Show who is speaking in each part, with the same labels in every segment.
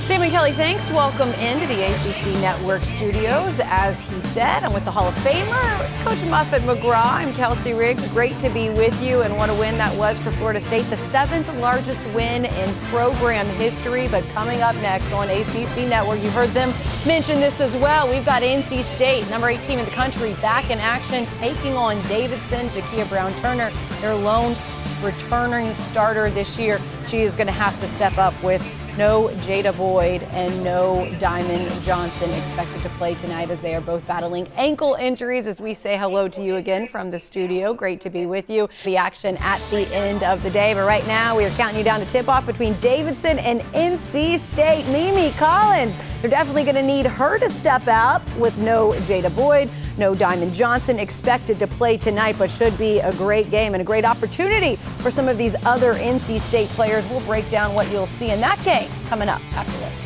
Speaker 1: Sam and Kelly, thanks. Welcome into the ACC Network studios. As he said, I'm with the Hall of Famer, Coach Muffet McGraw. I'm Kelsey Riggs. Great to be with you. And what a win that was for Florida State, the 7th largest win in program history. But coming up next on ACC Network, you heard them mention this as well. We've got NC State, number 8 team in the country, back in action, taking on Davidson. Jakia Brown-Turner, their lone returning starter this year. She is going to have to step up with no Jada Boyd and no Diamond Johnson expected to play tonight as they are both battling ankle injuries. As we say hello to you again from the studio, great to be with you. The action at the end of the day, but right now we are counting you down to tip-off between Davidson and NC State. Mimi Collins, they're definitely going to need her to step out with no Jada Boyd. No Diamond Johnson expected to play tonight, but should be a great game and a great opportunity for some of these other NC State players. We'll break down what you'll see in that game coming up after this.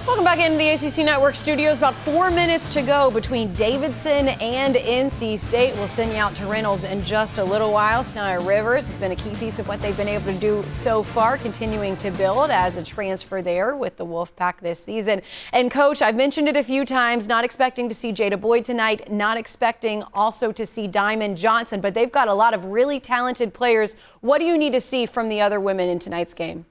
Speaker 1: Welcome back into the ACC Network studios. About 4 minutes to go between Davidson and NC State. We'll send you out to Reynolds in just a little while. Sanaya Rivers has been a key piece of what they've been able to do so far, continuing to build as a transfer there with the Wolfpack this season. And Coach, I've mentioned it a few times, not expecting to see Jada Boyd tonight, not expecting also to see Diamond Johnson, but they've got a lot of really talented players. What do you need to see from the other women in tonight's game?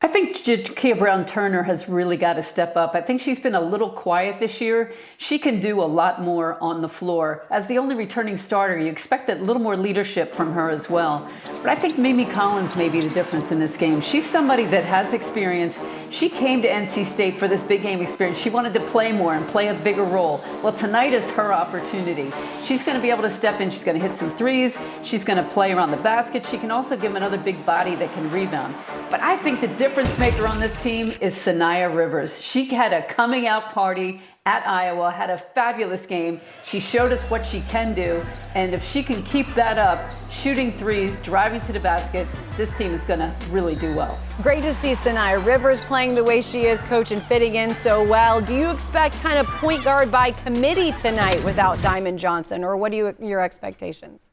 Speaker 2: I think Jakia Brown-Turner has really got to step up. I think she's been a little quiet this year. She can do a lot more on the floor. As the only returning starter, you expect a little more leadership from her as well. But I think Mimi Collins may be the difference in this game. She's somebody that has experience. She came to NC State for this big game experience. She wanted to play more and play a bigger role. Well, tonight is her opportunity. She's going to be able to step in. She's going to hit some threes. She's going to play around the basket. She can also give another big body that can rebound. But I think the difference maker on this team is Sanaya Rivers. She had a coming out party at Iowa, had a fabulous game. She showed us what she can do, and if she can keep that up, shooting threes, driving to the basket, this team is going to really do well.
Speaker 1: Great to see Sanaya Rivers playing the way she is, Coach, and fitting in so well. Do you expect kind of point guard by committee tonight without Diamond Johnson, or what are your expectations?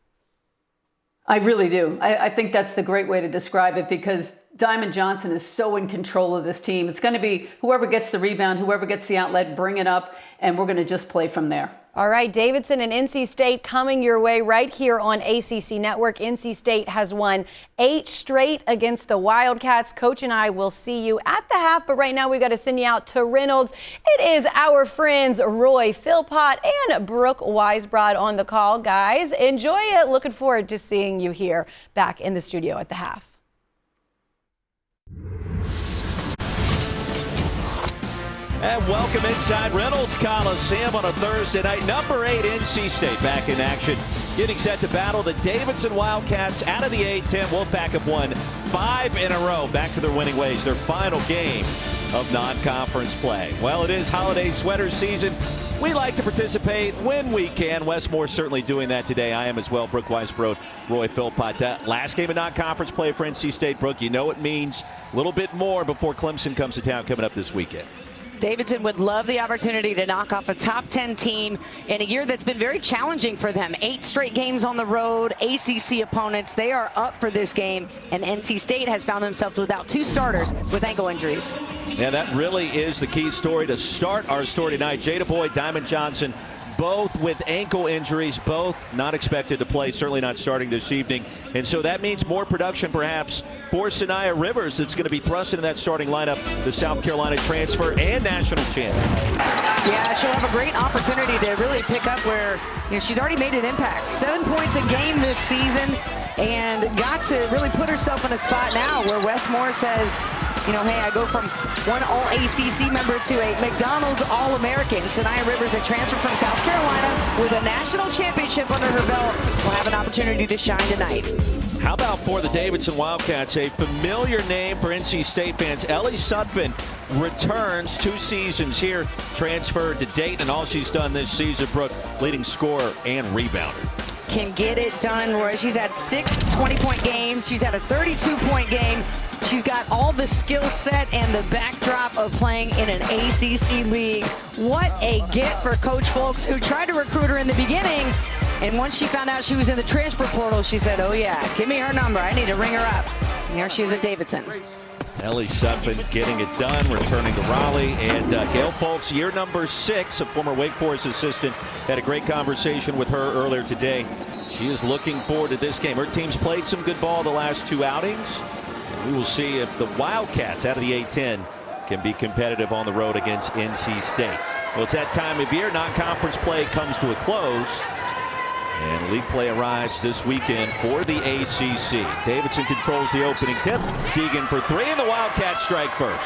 Speaker 2: I really do. I think that's the great way to describe it, because Diamond Johnson is so in control of this team. It's going to be whoever gets the rebound, whoever gets the outlet, bring it up, and we're going to just play from there.
Speaker 1: All right, Davidson and NC State coming your way right here on ACC Network. NC State has won 8 straight against the Wildcats. Coach and I will see you at the half, but right now we've got to send you out to Reynolds. It is our friends Roy Philpott and Brooke Weisbrod on the call. Guys, enjoy it. Looking forward to seeing you here back in the studio at the half.
Speaker 3: And welcome inside Reynolds Coliseum on a Thursday night. Number 8 NC State back in action, getting set to battle the Davidson Wildcats out of the A-10. Wolfpack have won 5 in a row, back to their winning ways. Their final game of non-conference play. Well, it is holiday sweater season. We like to participate when we can. Westmore certainly doing that today. I am as well. Brooke Weisbrod, Roy Philpott. That last game of non-conference play for NC State. Brooke, you know it means a little bit more before Clemson comes to town coming up this weekend.
Speaker 4: Davidson would love the opportunity to knock off a top 10 team in a year that's been very challenging for them. 8 straight games on the road, ACC opponents. They are up for this game, and NC State has found themselves without 2 starters with ankle injuries.
Speaker 3: Yeah, that really is the key story to start our story tonight. Jada Boyd, Diamond Johnson, both with ankle injuries, both not expected to play, certainly not starting this evening. And so that means more production perhaps for Sanaya Rivers that's going to be thrust into that starting lineup, the South Carolina transfer and national champion.
Speaker 4: Yeah, she'll have a great opportunity to really pick up where she's already made an impact. 7 points a game this season, and got to really put herself in a spot now where Westmore says, hey, I go from one All-ACC member to a McDonald's All-American. Sanaya Rivers, a transfer from South Carolina with a national championship under her belt, will have an opportunity to shine tonight.
Speaker 3: How about for the Davidson Wildcats, a familiar name for NC State fans. Ellie Sutphin returns 2 seasons here, transferred to Dayton, and all she's done this season, Brooke, leading scorer and rebounder.
Speaker 4: Can get it done, Roy. She's had 6 20-point games. She's had a 32-point game. She's got all the skill set and the backdrop of playing in an ACC league. What a get for Coach Folks, who tried to recruit her in the beginning, And once she found out she was in the transfer portal, she said, oh yeah, give me her number. I need to ring her up. And here she is at Davidson.
Speaker 3: Ellie Sutphin getting it done, returning to Raleigh. And Gail Folks, year number 6, a former Wake Forest assistant, had a great conversation with her earlier today. She is looking forward to this game. Her team's played some good ball the last 2 outings. We will see if the Wildcats out of the A-10 can be competitive on the road against NC State. Well, it's that time of year. Non-conference play comes to a close. And league play arrives this weekend for the ACC. Davidson controls the opening tip. Deegan for 3, and the Wildcats strike first.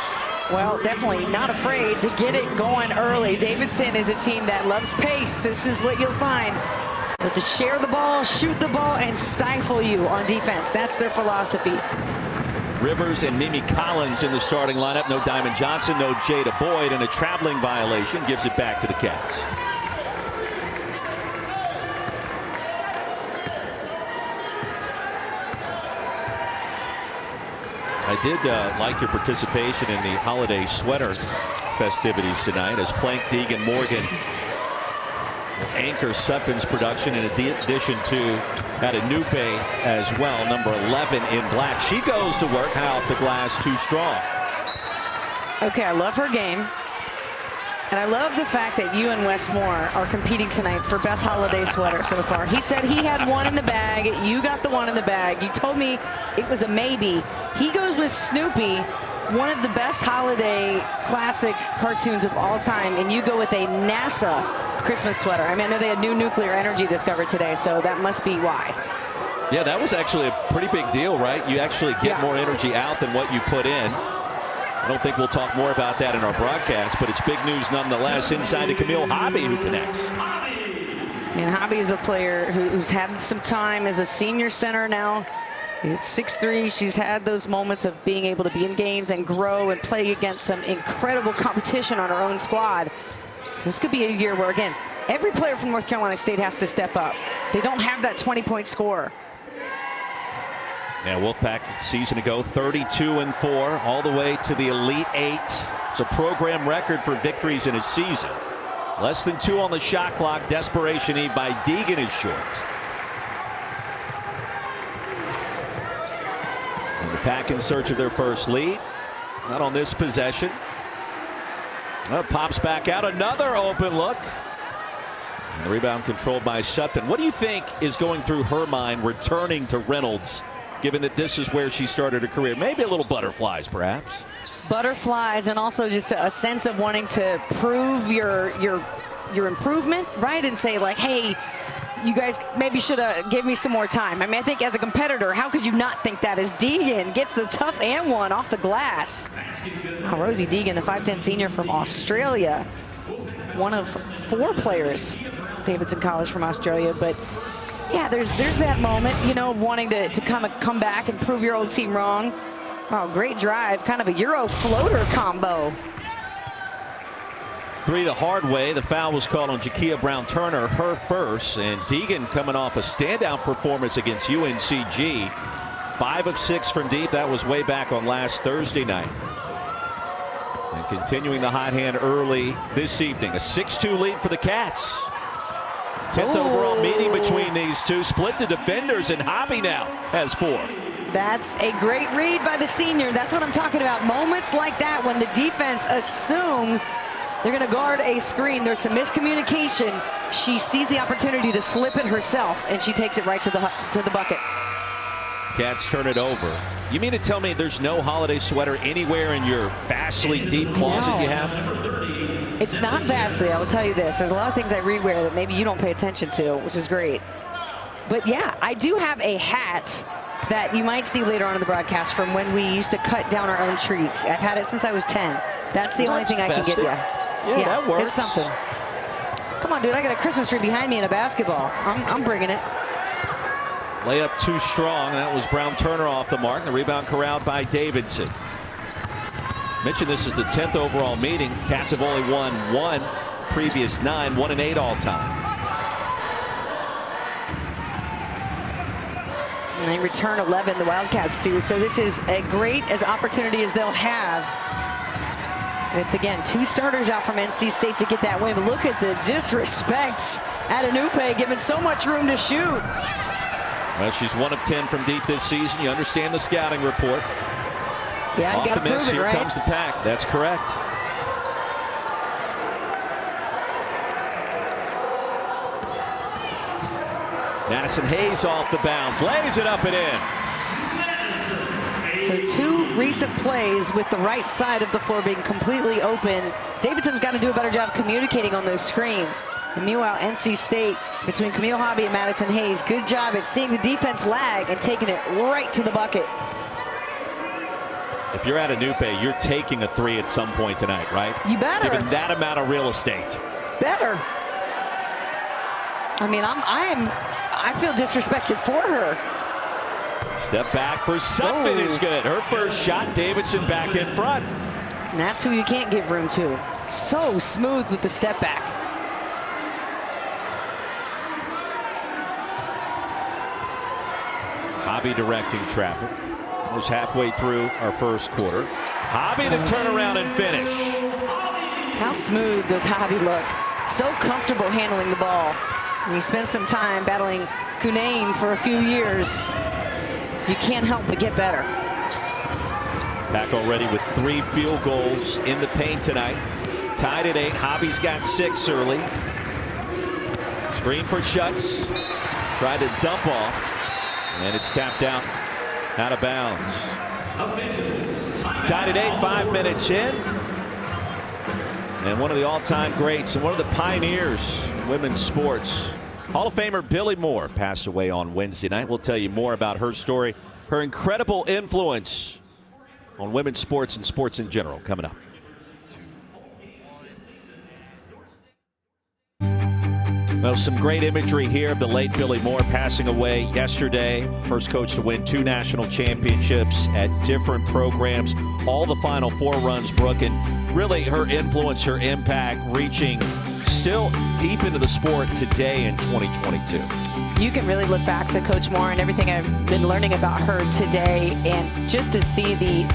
Speaker 4: Well, definitely not afraid to get it going early. Davidson is a team that loves pace. This is what you'll find. But to share the ball, shoot the ball, and stifle you on defense. That's their philosophy.
Speaker 3: Rivers and Mimi Collins in the starting lineup. No Diamond Johnson, no Jada Boyd, and a traveling violation gives it back to the Cats. I did like your participation in the holiday sweater festivities tonight as Plank, Deegan, Morgan will anchor Sutphin's production in addition to Adenupe as well, number 11 in black. She goes to work out the glass too strong.
Speaker 4: Okay, I love her game. And I love the fact that you and Wes Moore are competing tonight for best holiday sweater so far. He said he had one in the bag. You got the one in the bag. You told me it was a maybe. He goes with Snoopy, one of the best holiday classic cartoons of all time, and you go with a NASA Christmas sweater. I mean, I know they had new nuclear energy discovered today, so that must be why.
Speaker 3: Yeah, that was actually a pretty big deal, right? You actually get more energy out than what you put in. I don't think we'll talk more about that in our broadcast, but it's big news nonetheless. Inside to Camille Hobby, who connects.
Speaker 4: And Hobby is a player who's had some time as a senior center now. She's 6'3". She's had those moments of being able to be in games and grow and play against some incredible competition on her own squad. This could be a year where, again, every player from North Carolina State has to step up. They don't have that 20-point score.
Speaker 3: Yeah, Wolfpack season ago, 32-4, all the way to the Elite 8. It's a program record for victories in a season. Less than 2 on the shot clock. Desperation Eve by Deegan is short. And the Pack in search of their first lead. Not on this possession. Pops back out. Another open look. And the rebound controlled by Sutphin. What do you think is going through her mind returning to Reynolds, given that this is where she started her career? Maybe a little butterflies, perhaps.
Speaker 4: Butterflies, and also just a sense of wanting to prove your improvement, right? And say, like, hey, you guys maybe should have gave me some more time. I mean, I think as a competitor, how could you not think that as Deegan gets the tough and one off the glass? Oh, Rosie Deegan, the 5'10" senior from Australia. One of 4 players, Davidson College from Australia. But yeah, there's that moment, you know, wanting to come back and prove your old team wrong. Oh, great drive, kind of a Euro floater combo.
Speaker 3: 3 the hard way. The foul was called on Jakia Brown-Turner, her first. And Deegan coming off a standout performance against UNCG. 5 of 6 from deep. That was way back on last Thursday night. And continuing the hot hand early this evening. A 6-2 lead for the Cats. 10th overall meeting between these two. Split the defenders, and Hobby now has 4.
Speaker 4: That's a great read by the senior. That's what I'm talking about. Moments like that when the defense assumes they're going to guard a screen. There's some miscommunication. She sees the opportunity to slip it herself, and she takes it right to the bucket.
Speaker 3: Cats turn it over. You mean to tell me there's no holiday sweater anywhere in your vastly deep closet you have?
Speaker 4: It's not vastly, I will tell you this. There's a lot of things I rewear that maybe you don't pay attention to, which is great. But yeah, I do have a hat that you might see later on in the broadcast from when we used to cut down our own trees. I've had it since I was 10. That's the only thing I can give you.
Speaker 3: Yeah, that works.
Speaker 4: It's something. Come on, dude, I got a Christmas tree behind me in a basketball. I'm bringing it.
Speaker 3: Layup too strong. That was Brown-Turner off the mark. The rebound corralled by Davidson. Mentioned this is the 10th overall meeting. Cats have only won 1, previous 9, 1-8 all time.
Speaker 4: And they return 11, the Wildcats do. So this is as great as opportunity as they'll have With, again, 2 starters out from NC State to get that win. Look at the disrespect at Anupe, given so much room to shoot.
Speaker 3: Well, she's 1 of 10 from deep this season. You understand the scouting report.
Speaker 4: Yeah,
Speaker 3: off
Speaker 4: you
Speaker 3: the miss,
Speaker 4: prove it,
Speaker 3: here
Speaker 4: right?
Speaker 3: comes the pack. That's correct. Madison Hayes off the bounce, lays it up and in.
Speaker 4: So 2 recent plays with the right side of the floor being completely open. Davidson's got to do a better job communicating on those screens. And meanwhile, NC State, between Camille Hobby and Madison Hayes, good job at seeing the defense lag and taking it right to the bucket.
Speaker 3: If you're at Anupe, you're taking a 3 at some point tonight, right?
Speaker 4: You better.
Speaker 3: Given that amount of real estate.
Speaker 4: Better. I mean, I feel disrespected for her.
Speaker 3: Step back for Sutphin is good. Her first shot, Davidson back in front.
Speaker 4: And that's who you can't give room to. So smooth with the step back.
Speaker 3: Hobby directing traffic. Was halfway through our first quarter. Hobby to turn around and finish.
Speaker 4: How smooth does Hobby look? So comfortable handling the ball. And he spent some time battling Cunaine for a few years. You can't help but get better.
Speaker 3: Back already with 3 field goals in the paint tonight. Tied at 8. Hobby's got 6 early. Screen for Schutz. Tried to dump off. And it's tapped out of bounds. Tied at 8, 5 minutes in. And one of the all-time greats and one of the pioneers in women's sports, Hall of Famer Billy Moore, passed away on Wednesday night. We'll tell you more about her story, her incredible influence on women's sports and sports in general, coming up. Well, some great imagery here of the late Billy Moore passing away yesterday. First coach to win 2 national championships at different programs. All the Final Four runs, Brooke, and really her influence, her impact reaching still deep into the sport today in 2022.
Speaker 4: You can really look back to Coach Moore and everything I've been learning about her today, and just to see the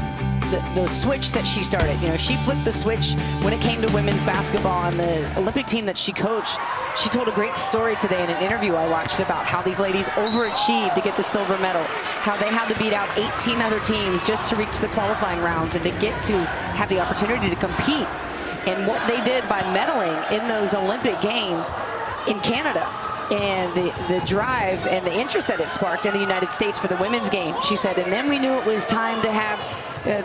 Speaker 4: switch that she started. You know, she flipped the switch when it came to women's basketball, and the Olympic team that she coached. She told a great story today in an interview I watched about how these ladies overachieved to get the silver medal, how they had to beat out 18 other teams just to reach the qualifying rounds and to get to have the opportunity to compete, and what they did by medaling in those Olympic Games in Canada, and the drive and the interest that it sparked in the United States for the women's game. She said, and then we knew it was time to have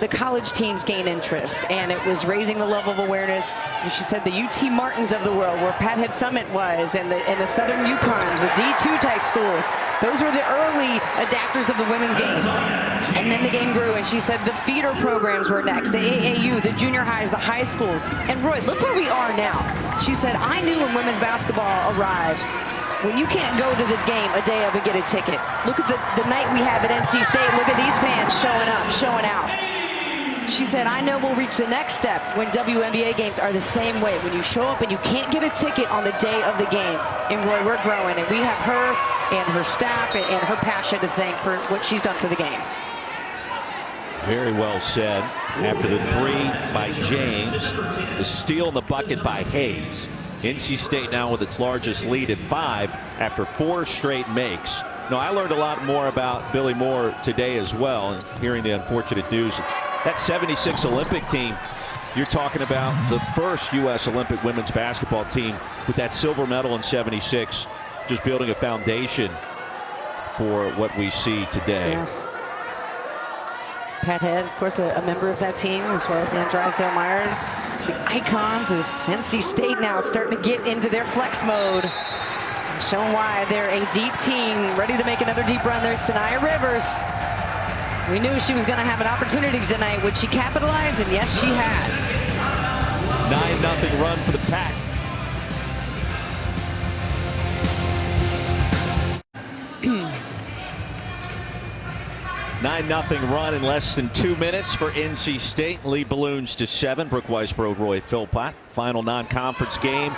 Speaker 4: the college teams gain interest, and it was raising the level of awareness. And she said the UT Martins of the world, where Pat Head Summit was, and the Southern Yukons, the D2 type schools, those were the early adapters of the women's game. And then the game grew, and she said the feeder programs were next, the AAU, the junior highs, the high schools. And Roy, look where we are now. She said, I knew when women's basketball arrived, when you can't go to the game a day of and get a ticket. Look at the night we have at NC State. Look at these fans showing up, showing out. She said, I know we'll reach the next step when WNBA games are the same way. When you show up and you can't get a ticket on the day of the game. And Roy, we're growing, and we have her and her staff and her passion to thank for what she's done for the game.
Speaker 3: Very well said. After the 3 by James, the steal in the bucket by Hayes. NC State now with its largest lead at 5 after 4 straight makes. No, I learned a lot more about Billy Moore today as well, and hearing the unfortunate news. That 76 Olympic team, you're talking about the first U.S. Olympic women's basketball team with that silver medal in 76, just building a foundation for what we see today.
Speaker 4: Yes. Pat Head, of course, a member of that team, as well as Ann Drysdale-Meyer. The icons is NC State now starting to get into their flex mode. Showing why they're a deep team, ready to make another deep run. There's Sanaya Rivers. We knew she was going to have an opportunity tonight. Would she capitalize? And yes, she has.
Speaker 3: 9-0 run for the Pack. A 9-0 run in less than 2 minutes for NC State. Lead balloons to 7. Brooke Weisbrod, Roy Philpott. Final non-conference game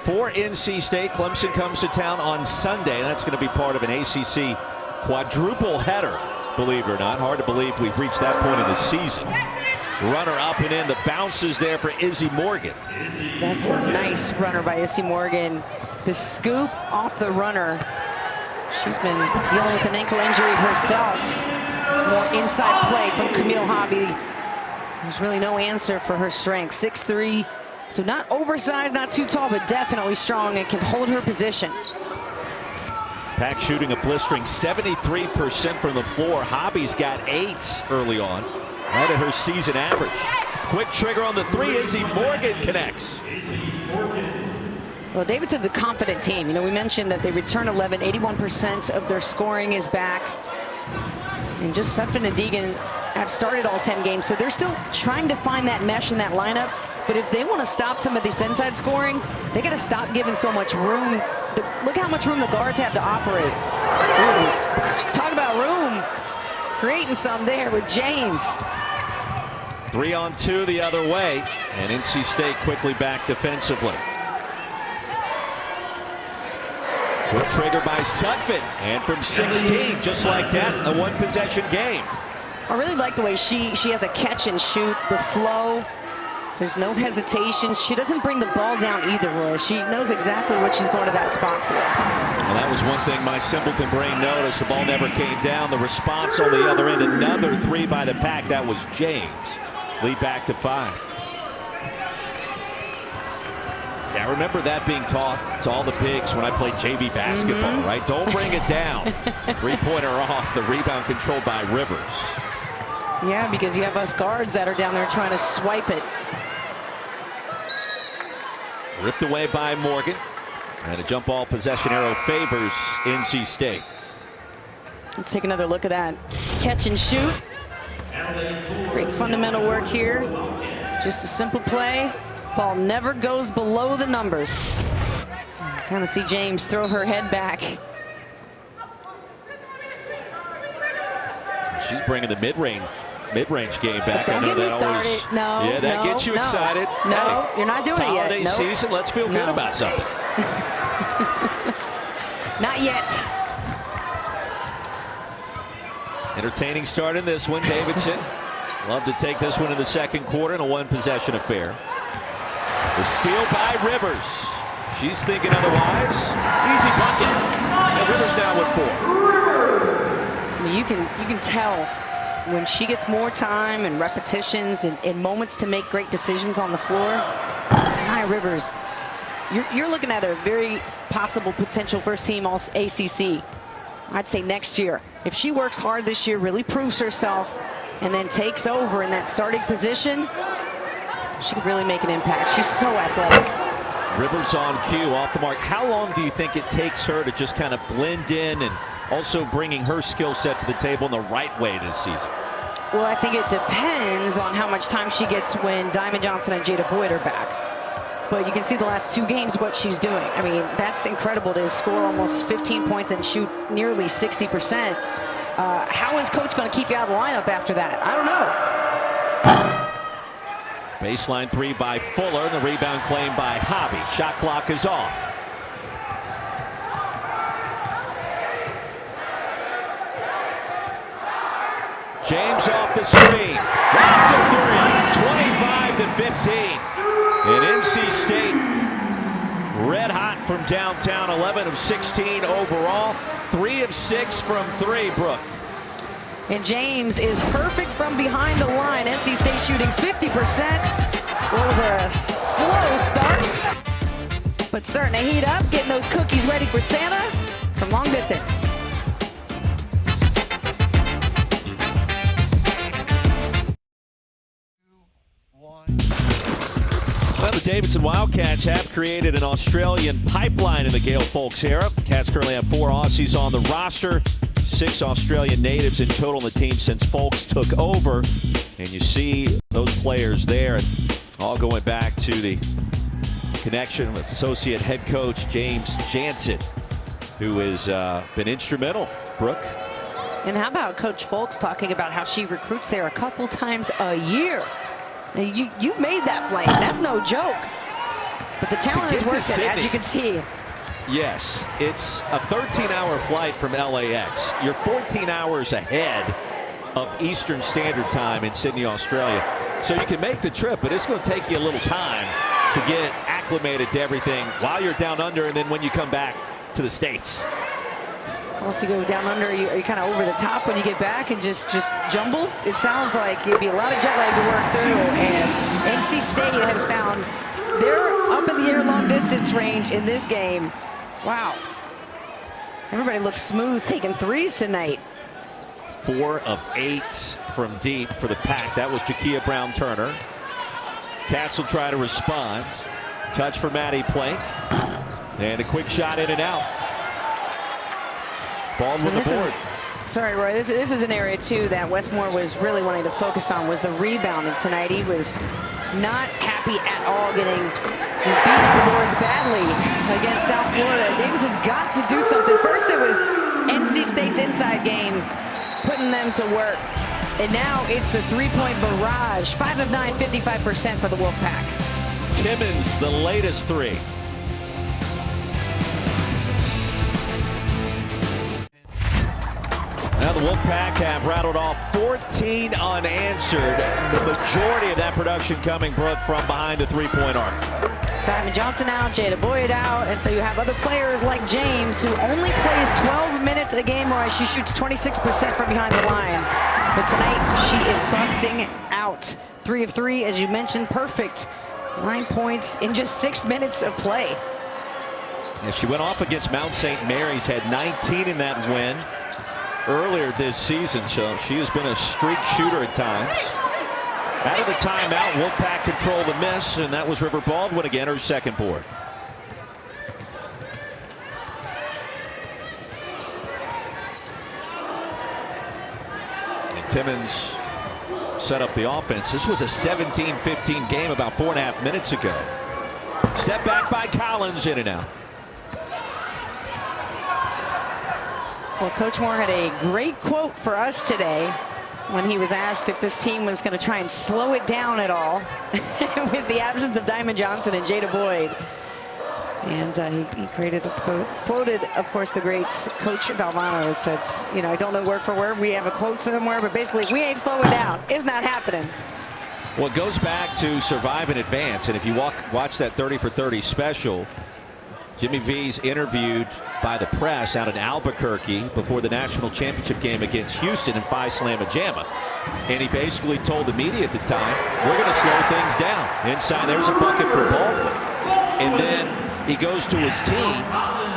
Speaker 3: for NC State. Clemson comes to town on Sunday. That's going to be part of an ACC quadruple header, believe it or not. Hard to believe we've reached that point in the season. runner up and in. The bounces there for Izzy Morgan.
Speaker 4: That's a nice runner by Izzy Morgan. The scoop off the runner. She's been dealing with an ankle injury herself. It's more inside play from Camille Hobby. There's really no answer for her strength. 6'3", so not oversized, not too tall, but definitely strong and can hold her position.
Speaker 3: Pack shooting a blistering 73% from the floor. Hobby's got 8 early on, right at her season average. Quick trigger on the 3. Izzy Morgan connects.
Speaker 4: Well, Davidson's a confident team. You know, we mentioned that they return 11, 81% of their scoring is back. And just Sutphin and Deegan have started all 10 games, so they're still trying to find that mesh in that lineup. But if they want to stop some of this inside scoring, they got to stop giving so much room. Look how much room the guards have to operate. Ooh, talk about room. Creating some there with James.
Speaker 3: 3-on-2 the other way, and NC State quickly back defensively. Quick trigger by Sutphin, and from 16, just like that, a one-possession game.
Speaker 4: I really like the way she has a catch and shoot, the flow. There's no hesitation. She doesn't bring the ball down either, Roy. She knows exactly what she's going to that spot for.
Speaker 3: Well, that was one thing my simpleton brain noticed. The ball never came down. The response on the other end, another 3 by the Pack. That was James. Lead back to 5. Yeah, I remember that being taught to all the bigs when I played JV basketball, right? Don't bring it down. 3-pointer off, the rebound controlled by Rivers.
Speaker 4: Yeah, because you have us guards that are down there trying to swipe it.
Speaker 3: Ripped away by Morgan. And a jump ball possession arrow favors NC State.
Speaker 4: Let's take another look at that. Catch and shoot. Great fundamental work here. Just a simple play. Ball never goes below the numbers. Kind of see James throw her head back.
Speaker 3: She's bringing the mid-range game back.
Speaker 4: Don't get me started. No,
Speaker 3: yeah, that gets you excited.
Speaker 4: No,
Speaker 3: hey,
Speaker 4: you're not doing it yet.
Speaker 3: Holiday season. Let's feel good about something.
Speaker 4: Not yet.
Speaker 3: Entertaining start in this one. Davidson love to take this one in the second quarter in a one-possession affair. The steal by Rivers. She's thinking otherwise. Easy bucket. And Rivers now with 4.
Speaker 4: I mean, you can tell when she gets more time and repetitions and moments to make great decisions on the floor. Sania Rivers, you're looking at a very possible potential first team all ACC. I'd say next year. If she works hard this year, really proves herself, and then takes over in that starting position, she could really make an impact. She's so athletic.
Speaker 3: Rivers on cue, off the mark. How long do you think it takes her to just kind of blend in and also bringing her skill set to the table in the right way this season?
Speaker 4: Well, I think it depends on how much time she gets when Diamond Johnson and Jada Boyd are back. But you can see the last 2 games what she's doing. I mean, that's incredible to score almost 15 points and shoot nearly 60%. How is coach going to keep you out of the lineup after that? I don't know.
Speaker 3: Baseline 3 by Fuller, and the rebound claim by Hobby. Shot clock is off. James off the screen. That's a 3. 25 to 15. And NC State red hot from downtown. 11 of 16 overall. 3 of 6 from 3, Brooke.
Speaker 4: And James is perfect from behind the line. NC State shooting 50%. It was a slow start, but starting to heat up, getting those cookies ready for Santa from long distance.
Speaker 3: Well, the Davidson Wildcats have created an Australian pipeline in the Gale Folks era. Cats currently have 4 Aussies on the roster. 6 Australian natives in total on the team since Folks took over. And you see those players there, all going back to the connection with associate head coach James Jansen, who has been instrumental, Brooke.
Speaker 4: And how about Coach Folks talking about how she recruits there a couple times a year? You've made that flight. That's no joke. But the talent is worth it, as you can see.
Speaker 3: Yes, it's a 13-hour flight from LAX. You're 14 hours ahead of Eastern Standard Time in Sydney, Australia. So you can make the trip, but it's going to take you a little time to get acclimated to everything while you're down under and then when you come back to the States.
Speaker 4: Well, if you go down under, are you kind of over the top when you get back and just jumble? It sounds like it'd be a lot of jet lag to work through. And NC State has found they're up in the air long distance range in this game. Wow. Everybody looks smooth taking threes tonight.
Speaker 3: 4 of 8 from deep for the Pack. That was Jakia Brown-Turner. Cats will try to respond. Touch for Maddie Plank. And a quick shot in and out. Baldwin the board.
Speaker 4: Sorry, Roy. This is an area, too, that Westmore was really wanting to focus on, was the rebound. And tonight he was not happy at all getting just beat up the boards badly against South Florida. Davis has got to do something. First it was NC State's inside game, putting them to work. And now it's the three-point barrage. 5 of 9, 55% for the Wolfpack.
Speaker 3: Timmons, the latest 3. Now the Wolfpack have rattled off 14 unanswered. The majority of that production coming, Brooke, from behind the three-point arc.
Speaker 4: Diamond Johnson out, Jada Boyd out, and so you have other players like James, who only plays 12 minutes a game, or she shoots 26% from behind the line. But tonight, she is busting out. 3 of 3, as you mentioned, perfect. 9 points in just 6 minutes of play.
Speaker 3: Yeah, she went off against Mount St. Mary's, had 19 in that win earlier this season, so she has been a streak shooter at times. Out of the timeout, Wolfpack control the miss, and that was River Baldwin again, her second board. And Timmons set up the offense. This was a 17-15 game about 4.5 minutes ago. Step back by Collins, in and out.
Speaker 4: Well, Coach Moore had a great quote for us today when he was asked if this team was going to try and slow it down at all with the absence of Diamond Johnson and Jada Boyd. And he created a quote, quoted, of course, the great Coach Valvano. It said, you know, I don't know word for word. We have a quote somewhere, but basically, we ain't slowing down. It's not happening.
Speaker 3: Well, it goes back to survive and advance. And if you watch that 30 for 30 special, Jimmy V's interviewed by the press out in Albuquerque before the national championship game against Houston in Phi Slamma Jamma. And he basically told the media at the time, we're going to slow things down. Inside, there's a bucket for Baldwin. And then he goes to his team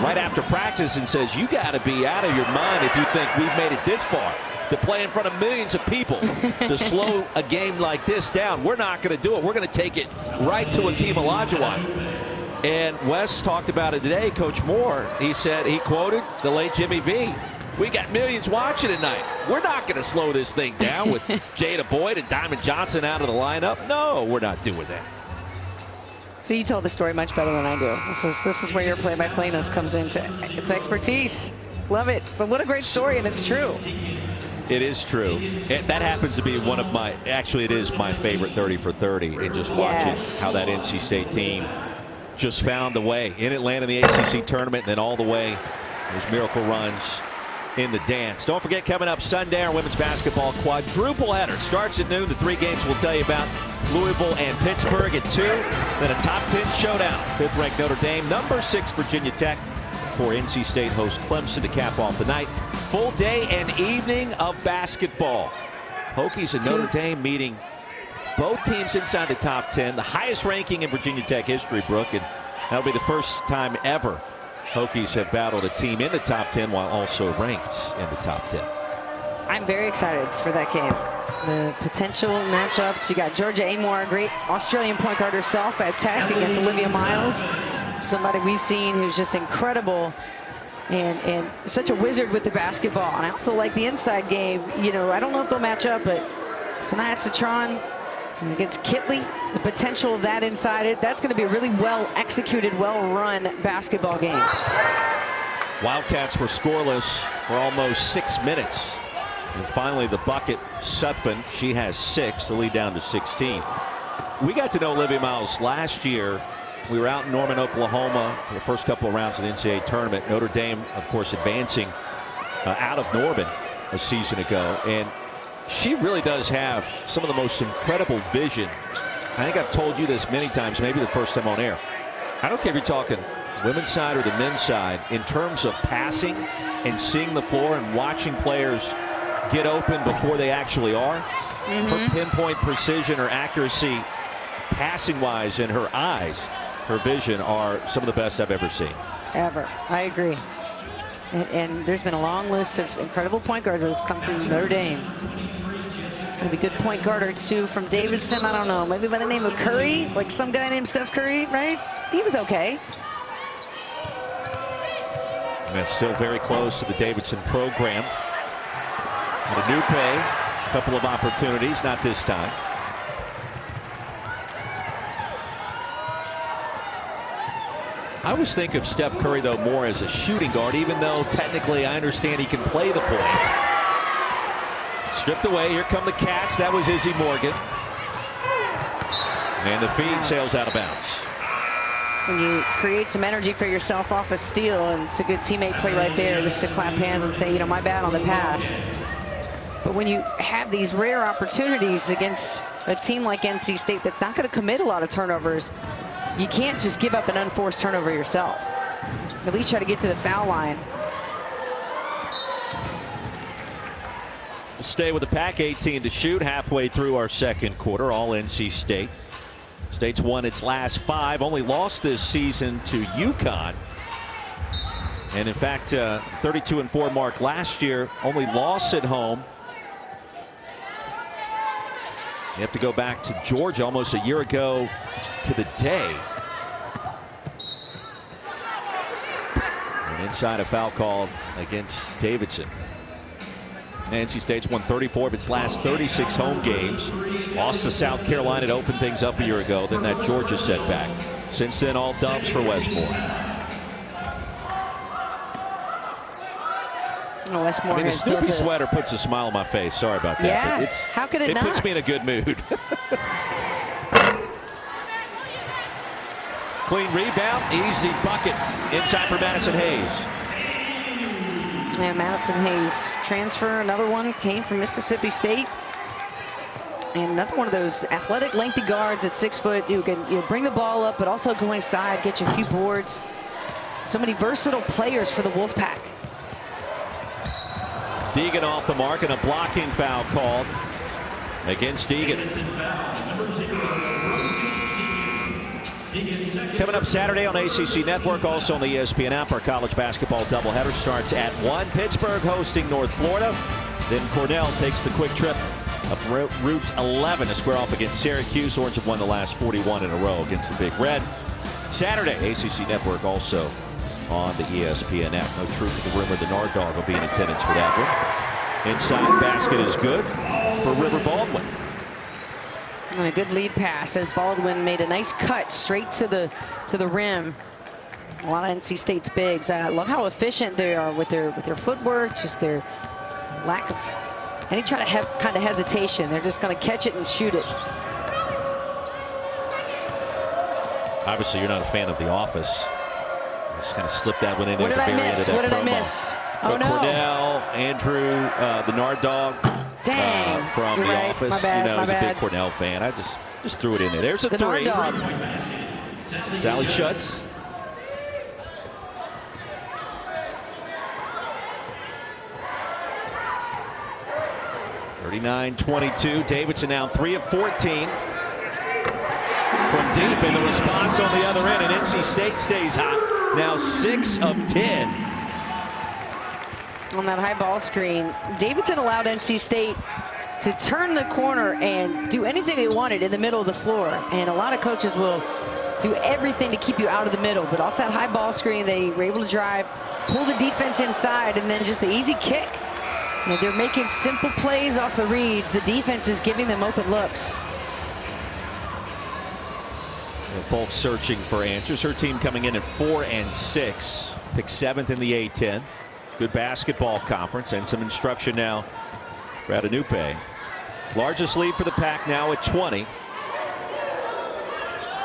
Speaker 3: right after practice and says, you got to be out of your mind if you think we've made it this far. To play in front of millions of people, to slow a game like this down. We're not going to do it. We're going to take it right to Akeem Olajuwon. And Wes talked about it today, Coach Moore. He said, he quoted the late Jimmy V. We got millions watching tonight. We're not going to slow this thing down with Jada Boyd and Diamond Johnson out of the lineup. No, we're not doing that.
Speaker 4: So you told the story much better than I do. This is where your play-by-playness comes into its expertise. Love it. But what a great story, and it's true.
Speaker 3: It is true. That happens to be one of my, actually it is my favorite 30 for 30. And just watching how that NC State team just found the way in Atlanta in the ACC tournament, and then all the way those miracle runs in the dance. Don't forget, coming up Sunday, our women's basketball quadruple header starts at noon. The 3 games we'll tell you about: Louisville and Pittsburgh at 2. Then a top 10 showdown. 5th ranked Notre Dame, number 6 Virginia Tech, before NC State hosts Clemson to cap off the night. Full day and evening of basketball. Hokies and Notre Dame meeting both teams inside the top 10, the highest ranking in Virginia Tech history, Brooke, and that'll be the first time ever Hokies have battled a team in the top 10 while also ranked in the top 10.
Speaker 4: I'm very excited for that game. The potential matchups. You got Georgia Amore, a great Australian point guard herself at Tech, against Olivia Miles, somebody we've seen who's just incredible and such a wizard with the basketball. And I also like the inside game. You know, I don't know if they'll match up, but Sanaya Citron against Kitley, the potential of that inside it, that's going to be a really well-executed, well-run basketball game.
Speaker 3: Wildcats were scoreless for almost 6 minutes. And finally the bucket, Sutphin, she has 6, the lead down to 16. We got to know Olivia Miles last year. We were out in Norman, Oklahoma for the first couple of rounds of the NCAA tournament. Notre Dame, of course, advancing out of Norman a season ago. And She really does have some of the most incredible vision. I think I've told you this many times, maybe the first time on air. I don't care if you're talking women's side or the men's side, in terms of passing and seeing the floor and watching players get open before they actually are. Her pinpoint precision, her accuracy, passing-wise, and her eyes, her vision are some of the best I've ever seen.
Speaker 4: Ever. I agree. And there's been a long list of incredible point guards that's come through Notre Dame. Maybe a good point guard or two from Davidson. I don't know. Maybe by the name of Curry, like some guy named Steph Curry, right? He was okay.
Speaker 3: And that's still very close to the Davidson program. And a new pay, a couple of opportunities, not this time. I always think of Steph Curry, though, more as a shooting guard, even though technically I understand he can play the point. Stripped away. Here come the Cats. That was Izzy Morgan. And the feed sails out of bounds.
Speaker 4: When you create some energy for yourself off a steal, and it's a good teammate play right there just to clap hands and say, you know, my bad on the pass. But when you have these rare opportunities against a team like NC State that's not going to commit a lot of turnovers, you can't just give up an unforced turnover yourself. At least try to get to the foul line.
Speaker 3: We'll stay with the pack. 18 to shoot, halfway through our second quarter. All NC State. State's won its last 5, only lost this season to UConn. And in fact, 32-4 mark last year, only lost at home. You have to go back to Georgia almost a year ago to the day. And inside a foul called against Davidson. NC State's won 34 of its last 36 home games. Lost to South Carolina to open things up a year ago. Then that Georgia setback. Since then, all dubs for Westmore.
Speaker 4: Oh, Westmore,
Speaker 3: I mean, the Snoopy sweater puts a smile on my face. Sorry about that.
Speaker 4: Yeah,
Speaker 3: It's,
Speaker 4: how could it not?
Speaker 3: It puts me in a good mood. Clean rebound, easy bucket inside for Madison Hayes.
Speaker 4: Yeah, Madison Hayes transfer, another one came from Mississippi State. And another one of those athletic, lengthy guards at 6 foot. You can bring the ball up, but also go inside, get you a few boards. So many versatile players for the Wolfpack.
Speaker 3: Deegan off the mark and a blocking foul called against Deegan. Coming up Saturday on ACC Network, also on the ESPN app, our college basketball doubleheader starts at 1. Pittsburgh hosting North Florida. Then Cornell takes the quick trip up Route 11 to square off against Syracuse. Orange have won the last 41 in a row against the Big Red. Saturday, ACC Network also on the ESPN app. No truth to the rumor the Nard Dog will be in attendance for that one. Inside basket is good for River Baldwin.
Speaker 4: And a good lead pass as Baldwin made a nice cut straight to the rim. A lot of NC State's bigs. I love how efficient they are with their footwork, just their lack of any kind of hesitation. They're just going to catch it and shoot it.
Speaker 3: Obviously, you're not a fan of The Office. Just kind of slipped that one in there.
Speaker 4: What did I miss? What did I miss? Oh, no.
Speaker 3: Cornell, Andrew, the Nard Dog.
Speaker 4: Dang.
Speaker 3: From The
Speaker 4: right.
Speaker 3: Office.
Speaker 4: My bad,
Speaker 3: you know, he's
Speaker 4: my
Speaker 3: a big
Speaker 4: bad.
Speaker 3: Cornell fan. I just threw it in there. There's a
Speaker 4: The
Speaker 3: three.
Speaker 4: Nard Dog.
Speaker 3: Sally Schutz. (39-22). Davidson now 3 of 14. From deep, and the response on the other end, and NC State stays hot. Now 6 of 10.
Speaker 4: On that high ball screen, Davidson allowed NC State to turn the corner and do anything they wanted in the middle of the floor. And a lot of coaches will do everything to keep you out of the middle. But off that high ball screen, they were able to drive, pull the defense inside, and then just the easy kick. You know, they're making simple plays off the reads. The defense is giving them open looks.
Speaker 3: And folks searching for answers. Her team coming in at 4-6. Picked 7th in the A-10. Good basketball conference and some instruction now for Adenupe. Largest lead for the Pack now at 20.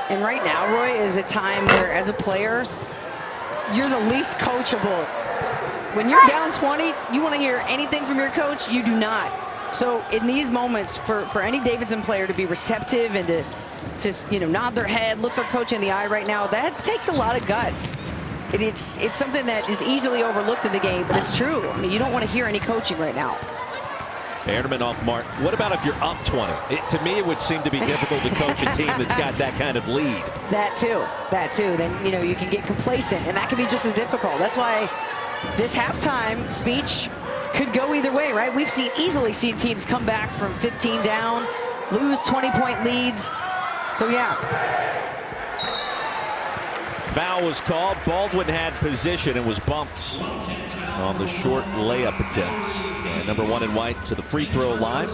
Speaker 4: And right now, Roy, is a time where, as a player, you're the least coachable. When you're down 20, you want to hear anything from your coach? You do not. So in these moments, for any Davidson player to be receptive and to nod their head, look their coach in the eye right now, that takes a lot of guts. And it's something that is easily overlooked in the game, but it's true. I mean, you don't want to hear any coaching right now.
Speaker 3: Bannerman off mark. What about if you're up 20? To me, it would seem to be difficult to coach a team that's got that kind of lead.
Speaker 4: That too. Then, you can get complacent, and that can be just as difficult. That's why this halftime speech could go either way, right? We've easily seen teams come back from 15 down, lose 20-point leads. So, yeah.
Speaker 3: Foul was called. Baldwin had position and was bumped on the short layup attempt. And number 1 in white to the free throw line.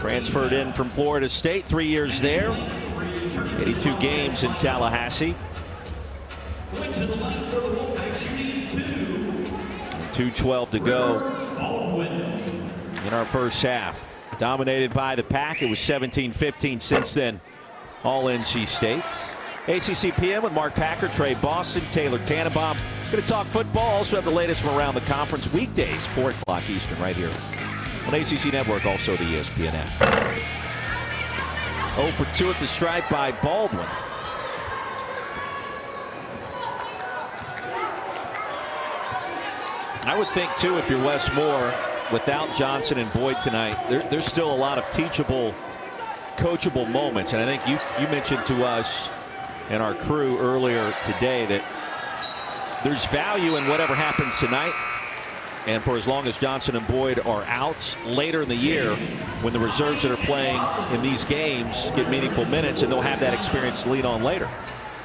Speaker 3: Transferred in from Florida State, 3 years there. 82 games in Tallahassee. 2:12 to go in our first half. Dominated by the Pack. It was 17-15 since then. All NC State. ACC PM with Mark Packer, Trey Boston, Taylor Tannenbaum. Going to talk football. Also have the latest from around the conference. Weekdays, 4 o'clock Eastern, right here on ACC Network, also the ESPN app. 0 for 2 at the stripe by Baldwin. I would think, too, if you're Wes Moore, without Johnson and Boyd tonight, there's still a lot of teachable, coachable moments. And I think you mentioned to us and our crew earlier today that there's value in whatever happens tonight. And for as long as Johnson and Boyd are out later in the year, when the reserves that are playing in these games get meaningful minutes, and they'll have that experience to lead on later.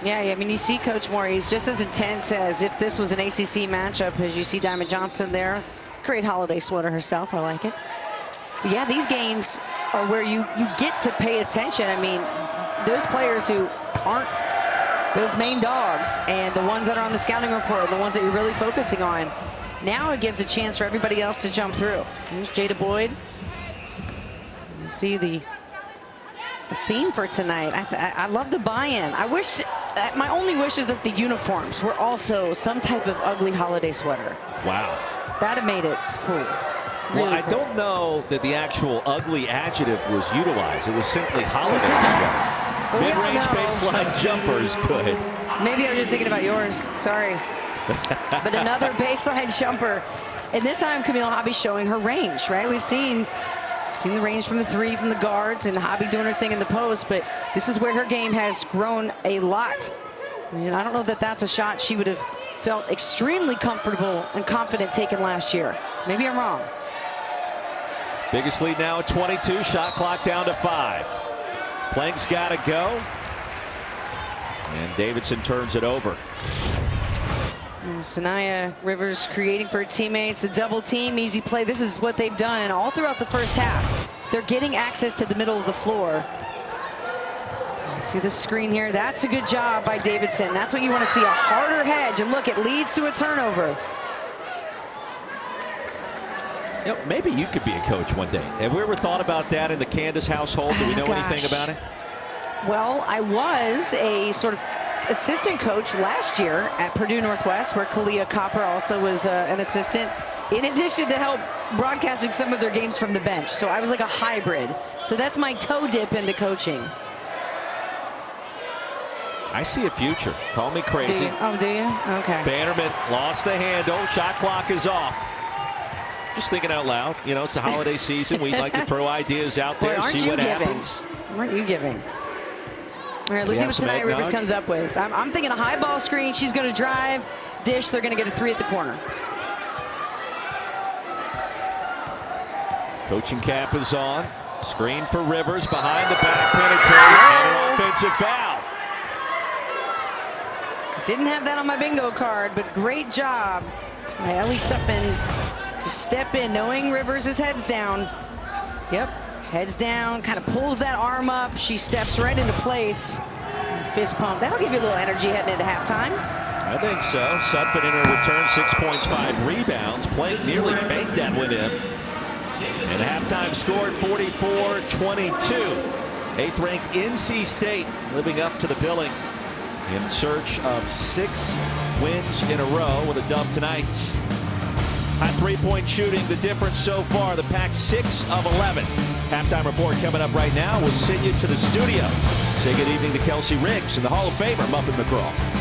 Speaker 4: Yeah, I mean, you see Coach Moore, he's just as intense as if this was an ACC matchup, as you see Diamond Johnson there. Great holiday sweater herself, I like it. But yeah, these games are where you get to pay attention. I mean, those players who aren't those main dogs and the ones that are on the scouting report, the ones that you're really focusing on, now it gives a chance for everybody else to jump through. Here's Jada Boyd. You see the theme for tonight. I love the buy-in. I wish, my only wish is that the uniforms were also some type of ugly holiday sweater.
Speaker 3: Wow.
Speaker 4: That'd have made it cool. Really
Speaker 3: well, I
Speaker 4: cool.
Speaker 3: don't know that the actual ugly adjective was utilized. It was simply holiday sweater.
Speaker 4: Well,
Speaker 3: mid-range baseline jumper is good.
Speaker 4: Maybe I was just thinking about yours. Sorry. But another baseline jumper. And this time Camille Hobby showing her range, right? We've seen the range from the 3 from the guards, and Hobby doing her thing in the post, but this is where her game has grown a lot. I mean, I don't know that that's a shot she would have felt extremely comfortable and confident taking last year. Maybe I'm wrong.
Speaker 3: Biggest lead now at 22. Shot clock down to 5. Plank's got to go. And Davidson turns it over.
Speaker 4: Sanaya Rivers creating for her teammates. The double team, easy play. This is what they've done all throughout the first half. They're getting access to the middle of the floor. You see the screen here. That's a good job by Davidson. That's what you want to see, a harder hedge. And look, it leads to a turnover.
Speaker 3: You know, maybe you could be a coach one day. Have we ever thought about that in the Candace household? Do we know anything about it?
Speaker 4: Well, I was a sort of assistant coach last year at Purdue Northwest, where Kalia Copper also was an assistant, in addition to help broadcasting some of their games from the bench. So I was like a hybrid. So that's my toe dip into coaching.
Speaker 3: I see a future. Call me crazy.
Speaker 4: Do you? Oh, do you? Okay.
Speaker 3: Bannerman lost the handle. Shot clock is off. Just thinking out loud. You know, it's the holiday season. We'd like to throw ideas out there, see what happens.
Speaker 4: Aren't you giving? All right, let's see what Sanaya Rivers comes up with. I'm thinking a high ball screen. She's going to drive, dish. They're going to get a 3 at the corner.
Speaker 3: Coaching cap is on. Screen for Rivers behind the back, penetrating, and an offensive foul.
Speaker 4: Didn't have that on my bingo card, but great job by Ellie Suppen to step in, knowing Rivers' head's down. Yep. Heads down, kind of pulls that arm up. She steps right into place. Fist pump. That'll give you a little energy heading into halftime.
Speaker 3: I think so. Sutphin in her return, 6 points, 5 rebounds. Plank nearly banked that one in. And halftime scored 44-22. 8th-ranked NC State living up to the billing in search of 6 wins in a row with a dub tonight. Hot three-point shooting, the difference so far. The Pack 6 of 11. Halftime report coming up right now. We'll send you to the studio. Say good evening to Kelsey Riggs and the Hall of Famer, Muffet McGraw.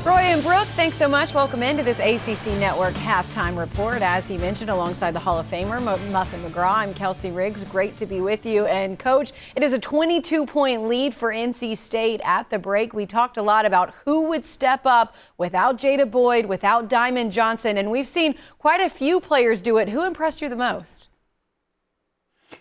Speaker 1: Roy and Brooke, thanks so much. Welcome into this ACC Network halftime report. As he mentioned, alongside the Hall of Famer, Muffet McGraw, I'm Kelsey Riggs. Great to be with you. And, Coach, it is a 22-point lead for NC State at the break. We talked a lot about who would step up without Jada Boyd, without Diamond Johnson, and we've seen quite a few players do it. Who impressed you the most?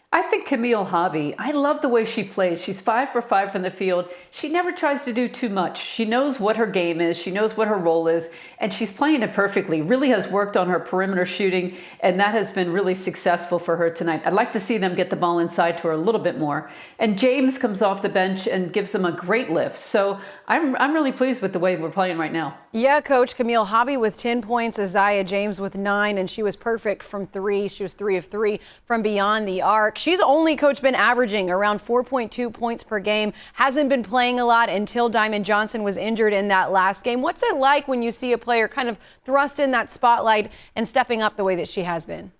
Speaker 2: I think Camille Hobby. I love the way she plays. She's 5 for 5 from the field. She never tries to do too much. She knows what her game is. She knows what her role is, and she's playing it perfectly. Really has worked on her perimeter shooting, and that has been really successful for her tonight. I'd like to see them get the ball inside to her a little bit more. And James comes off the bench and gives them a great lift. So I'm really pleased with the way we're playing right now.
Speaker 1: Yeah, Coach. Camille Hobby with 10 points, Isaiah James with 9, and she was perfect from 3. She was 3 of 3 from beyond the arc. She's only, Coach, been averaging around 4.2 points per game. Hasn't been playing a lot until Diamond Johnson was injured in that last game. What's it like when you see a player kind of thrust in that spotlight and stepping up the way that she has been?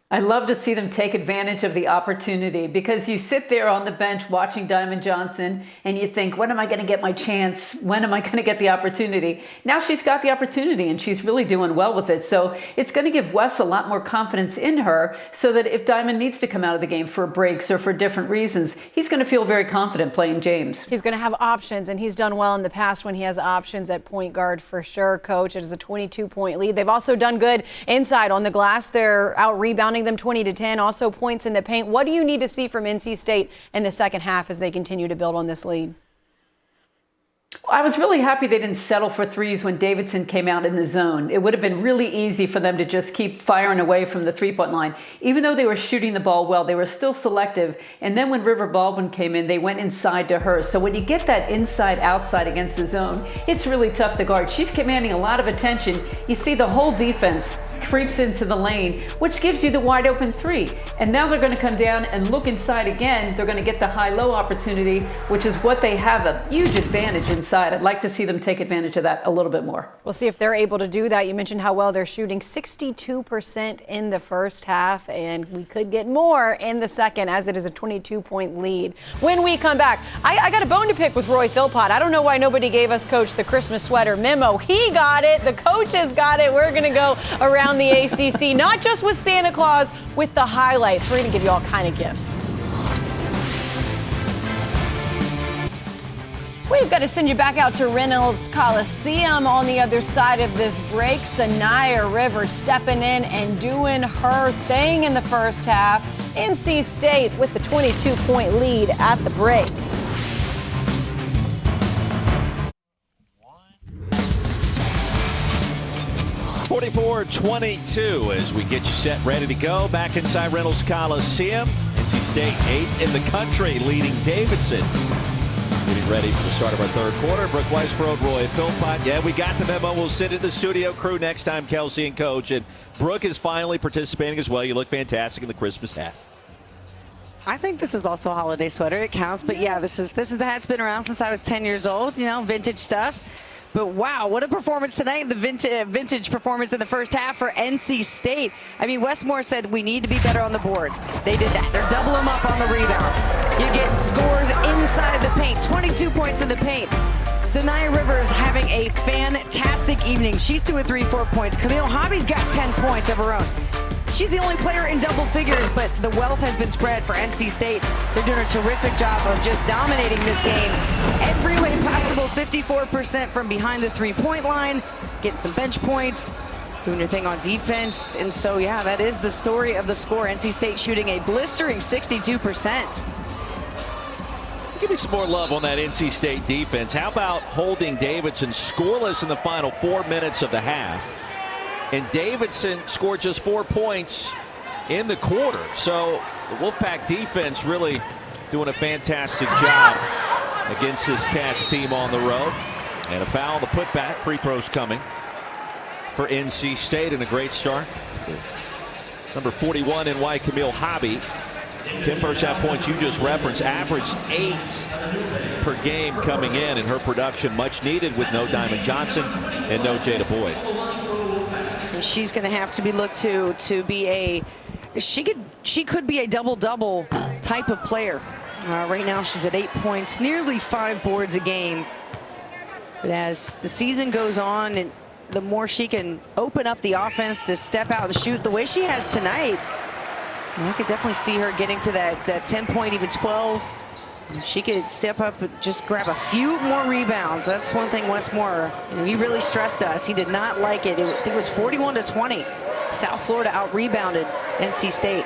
Speaker 2: I love to see them take advantage of the opportunity, because you sit there on the bench watching Diamond Johnson and you think, when am I going to get my chance? When am I going to get the opportunity? Now she's got the opportunity and she's really doing well with it. So it's going to give Wes a lot more confidence in her, so that if Diamond needs to come out of the game for breaks or for different reasons, he's going to feel very confident playing James.
Speaker 1: He's going to have options, and he's done well in the past when he has options at point guard for sure, Coach. It is a 22-point lead. They've also done good inside on the glass. They're out rebounding them 20-10, also points in the paint. What do you need to see from NC State in the second half as they continue to build on this lead?
Speaker 2: I was really happy they didn't settle for threes when Davidson came out in the zone. It would have been really easy for them to just keep firing away from the three-point line. Even though they were shooting the ball well, they were still selective. And then when River Baldwin came in, they went inside to her. So when you get that inside-outside against the zone, it's really tough to guard. She's commanding a lot of attention. You see the whole defense creeps into the lane, which gives you the wide open 3. And now they're going to come down and look inside again. They're going to get the high-low opportunity, which is what they have a huge advantage inside. I'd like to see them take advantage of that a little bit more.
Speaker 1: We'll see if they're able to do that. You mentioned how well they're shooting, 62% in the first half, and we could get more in the second, as it is a 22-point lead. When we come back, I got a bone to pick with Roy Philpott. I don't know why nobody gave us, Coach, the Christmas sweater memo. He got it. The coaches got it. We're going to go around the ACC, not just with Santa Claus, with the highlights. We're going to give you all kind of gifts. We've got to send you back out to Reynolds Coliseum on the other side of this break. Sanaya Rivers stepping in and doing her thing in the first half. NC State with the 22-point lead at the break.
Speaker 3: (44-22) as we get you set, ready to go. Back inside Reynolds Coliseum. NC State 8th in the country, leading Davidson. Getting ready for the start of our third quarter. Brooke Weisbrod, Roy Philpott. Yeah, we got the memo. We'll send it to the studio crew next time, Kelsey and Coach. And Brooke is finally participating as well. You look fantastic in the Christmas hat.
Speaker 4: I think this is also a holiday sweater. It counts, but yeah, this is the hat's been around since I was 10 years old. You know, vintage stuff. But wow, what a performance tonight. The vintage performance in the first half for NC State. I mean, Westmore said we need to be better on the boards. They did that. They're doubling them up on the rebounds. You get scores inside the paint, 22 points in the paint. Sanaya Rivers having a fantastic evening. She's 2 of 3, 4 points. Camille Hobby's got 10 points of her own. She's the only player in double figures, but the wealth has been spread for NC State. They're doing a terrific job of just dominating this game. Every way possible, 54% from behind the three-point line, getting some bench points, doing your thing on defense. And so, yeah, that is the story of the score. NC State shooting a blistering 62%.
Speaker 3: Give me some more love on that NC State defense. How about holding Davidson scoreless in the final 4 minutes of the half? And Davidson scored just 4 points in the quarter. So the Wolfpack defense really doing a fantastic job against this Cats team on the road. And a foul, the putback, free throws coming for NC State, and a great start. Number 41 in white, Camille Hobby, 10 first half points you just referenced, averaged 8 per game coming in, and her production much needed with no Diamond Johnson and no Jada Boyd.
Speaker 4: She's going to have to be looked to be a, she could be a double-double type of player. Right now she's at 8 points, nearly 5 boards a game. But as the season goes on, and the more she can open up the offense to step out and shoot the way she has tonight, I could definitely see her getting to that 10 point, even 12. She could step up and just grab a few more rebounds. That's one thing Wes Moore, he really stressed us. He did not like it. It was 41-20. South Florida out-rebounded NC State.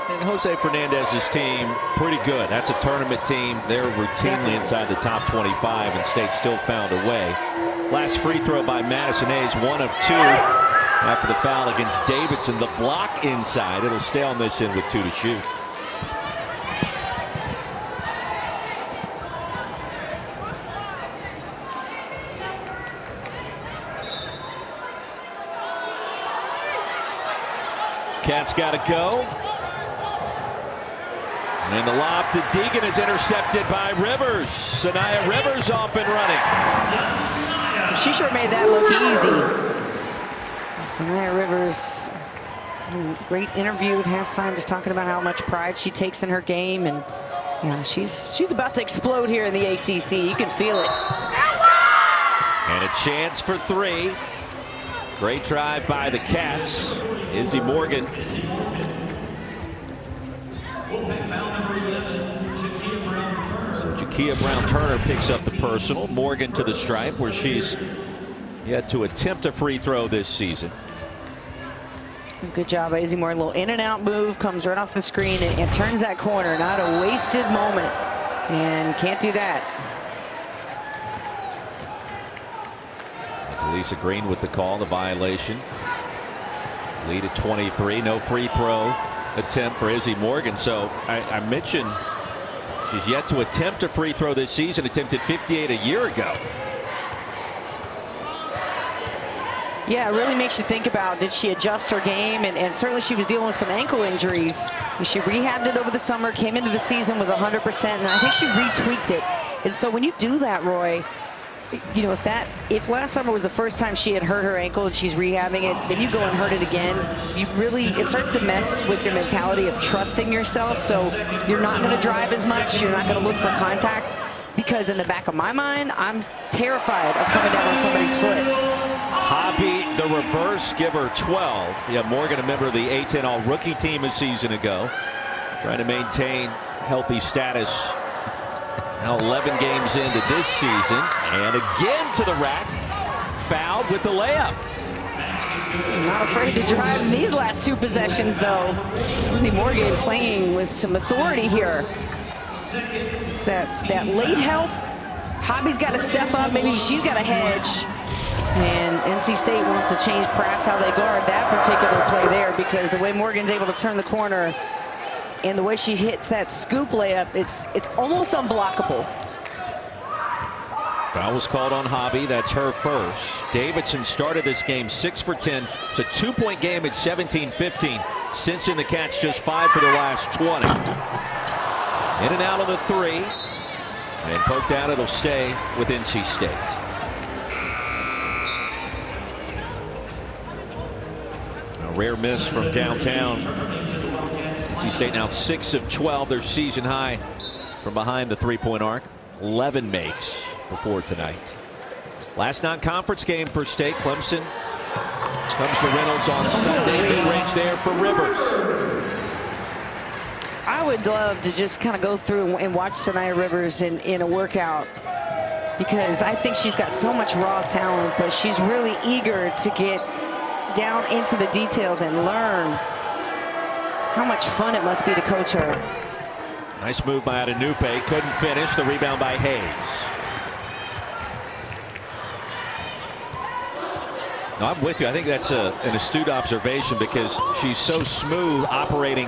Speaker 3: And Jose Fernandez's team, pretty good. That's a tournament team. They're routinely inside the top 25, and State still found a way. Last free throw by Madison Hayes, 1 of 2 after the foul against Davidson. The block inside. It'll stay on this end with 2 to shoot. Cats got to go. And the lob to Deegan is intercepted by Rivers. Sanaya Rivers off and running.
Speaker 4: She sure made that look easy. Sanaya Rivers, great interview at halftime, just talking about how much pride she takes in her game, and yeah, she's about to explode here in the ACC. You can feel it.
Speaker 3: And a chance for 3. Great drive by the Cats. Izzy Morgan. So Jakia Brown-Turner picks up the personal. Morgan to the stripe, where she's yet to attempt a free throw this season.
Speaker 4: Good job by Izzy Morgan. A little in and out move, comes right off the screen and turns that corner. Not a wasted moment, and can't do that.
Speaker 3: Lisa Green with the call, the violation. Lead at 23. No free throw attempt for Izzy Morgan. So I mentioned she's yet to attempt a free throw this season. Attempted 58 a year ago.
Speaker 4: Yeah, it really makes you think about, did she adjust her game? And certainly she was dealing with some ankle injuries. She rehabbed it over the summer, came into the season, was 100%, and I think she retweaked it. And so when you do that, Roy, you know, if last summer was the first time she had hurt her ankle and she's rehabbing it, then you go and hurt it again, it starts to mess with your mentality of trusting yourself. So you're not going to drive as much, you're not going to look for contact, because in the back of my mind, I'm terrified of coming down on somebody's foot.
Speaker 3: Hobby, the reverse, give her 12. Yeah, Morgan, a member of the A-10 all-rookie team a season ago, trying to maintain healthy status. Now 11 games into this season, and again to the rack, fouled with the layup.
Speaker 4: Not afraid to drive in these last 2 possessions, though. Izzy Morgan playing with some authority here. It's that late help. Hobby's got to step up. Maybe she's got to hedge. And NC State wants to change perhaps how they guard that particular play there, because the way Morgan's able to turn the corner and the way she hits that scoop layup, it's almost unblockable.
Speaker 3: Foul was called on Hobby. That's her first. Davidson started this game 6 for 10. It's a 2-point game at 17-15. Since in the Cats just 5 for their last 20. In and out of the 3. And poked out, it'll stay with NC State. A rare miss from downtown. NC State now 6 of 12, their season high from behind the 3-point arc. 11 makes before tonight. Last non-conference game for State. Clemson comes to Reynolds on Sunday. Mid-range there for Rivers.
Speaker 4: I would love to just kind of go through and watch Sanaya Rivers in a workout, because I think she's got so much raw talent, but she's really eager to get down into the details and learn how much fun it must be to coach her.
Speaker 3: Nice move by Adenupe. Couldn't finish. The rebound by Hayes. No, I'm with you. I think that's an astute observation, because she's so smooth operating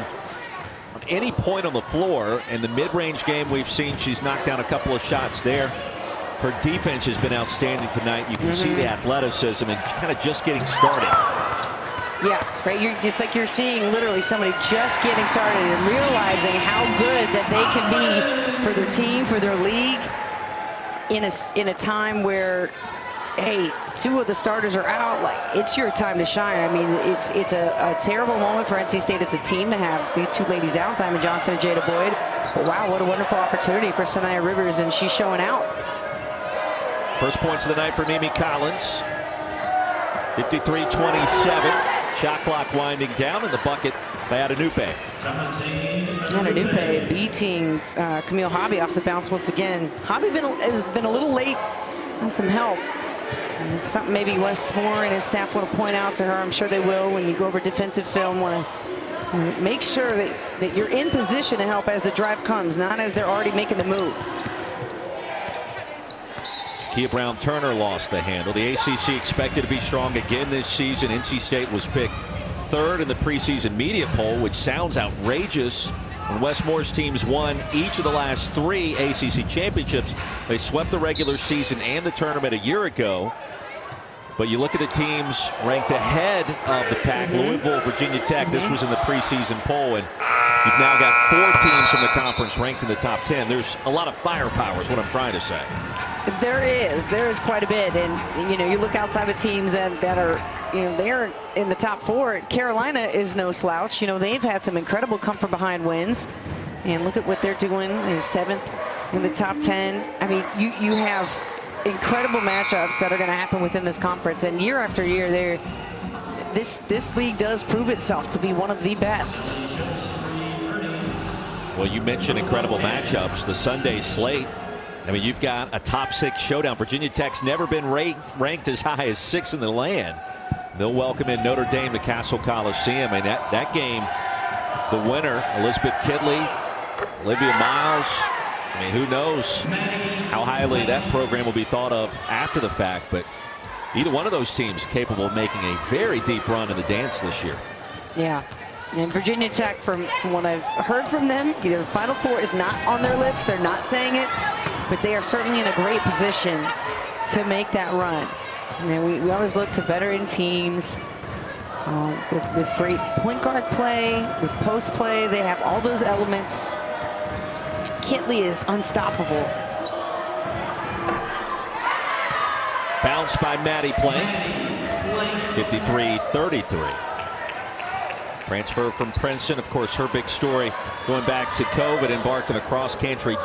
Speaker 3: on any point on the floor. In the mid-range game we've seen, she's knocked down a couple of shots there. Her defense has been outstanding tonight. You can see the athleticism and kind of just getting started.
Speaker 4: Yeah, right. It's like you're seeing literally somebody just getting started and realizing how good that they can be for their team, for their league, in a time where, hey, 2 of the starters are out. Like, it's your time to shine. I mean, it's a terrible moment for NC State as a team to have these 2 ladies out, Diamond Johnson and Jada Boyd. But wow, what a wonderful opportunity for Sanaya Rivers, and she's showing out.
Speaker 3: First points of the night for Mimi Collins. 53-27. Shot clock winding down in the bucket by Adenupe.
Speaker 4: Adenupe beating Camille Hobby off the bounce once again. Hobby has been a little late on some help. And it's something maybe Wes Moore and his staff want to point out to her. I'm sure they will when you go over defensive film. Want to make sure that you're in position to help as the drive comes, not as they're already making the move.
Speaker 3: Kia Brown-Turner lost the handle. The ACC expected to be strong again this season. NC State was picked 3rd in the preseason media poll, which sounds outrageous. When Wes Moore's teams won each of the last 3 ACC championships, they swept the regular season and the tournament a year ago. But you look at the teams ranked ahead of the pack, Louisville, Virginia Tech. This was in the preseason poll, and you've now got 4 teams from the conference ranked in the top 10. There's a lot of firepower is what I'm trying to say.
Speaker 4: There is quite a bit, and you look outside the teams that are, they're in the top 4. Carolina is no slouch. They've had some incredible come from behind wins, and look at what they're doing. They're 7th in the top 10. I mean, you have incredible matchups that are going to happen within this conference, and year after year, this league does prove itself to be one of the best.
Speaker 3: Well, you mentioned incredible matchups. The Sunday slate. I mean, you've got a top 6 showdown. Virginia Tech's never been ranked as high as 6th in the land. They'll welcome in Notre Dame to Castle Coliseum. And that game, the winner, Elizabeth Kidley, Olivia Miles. I mean, who knows how highly that program will be thought of after the fact. But either one of those teams capable of making a very deep run in the dance this year.
Speaker 4: Yeah. And Virginia Tech, from what I've heard from them, the Final Four is not on their lips. They're not saying it. But they are certainly in a great position to make that run. We always look to veteran teams with great point guard play, with post play. They have all those elements. Kitley is unstoppable.
Speaker 3: Bounce by Maddie Plank. 53-33. Transfer from Princeton, of course, her big story going back to COVID, embarked on a cross-country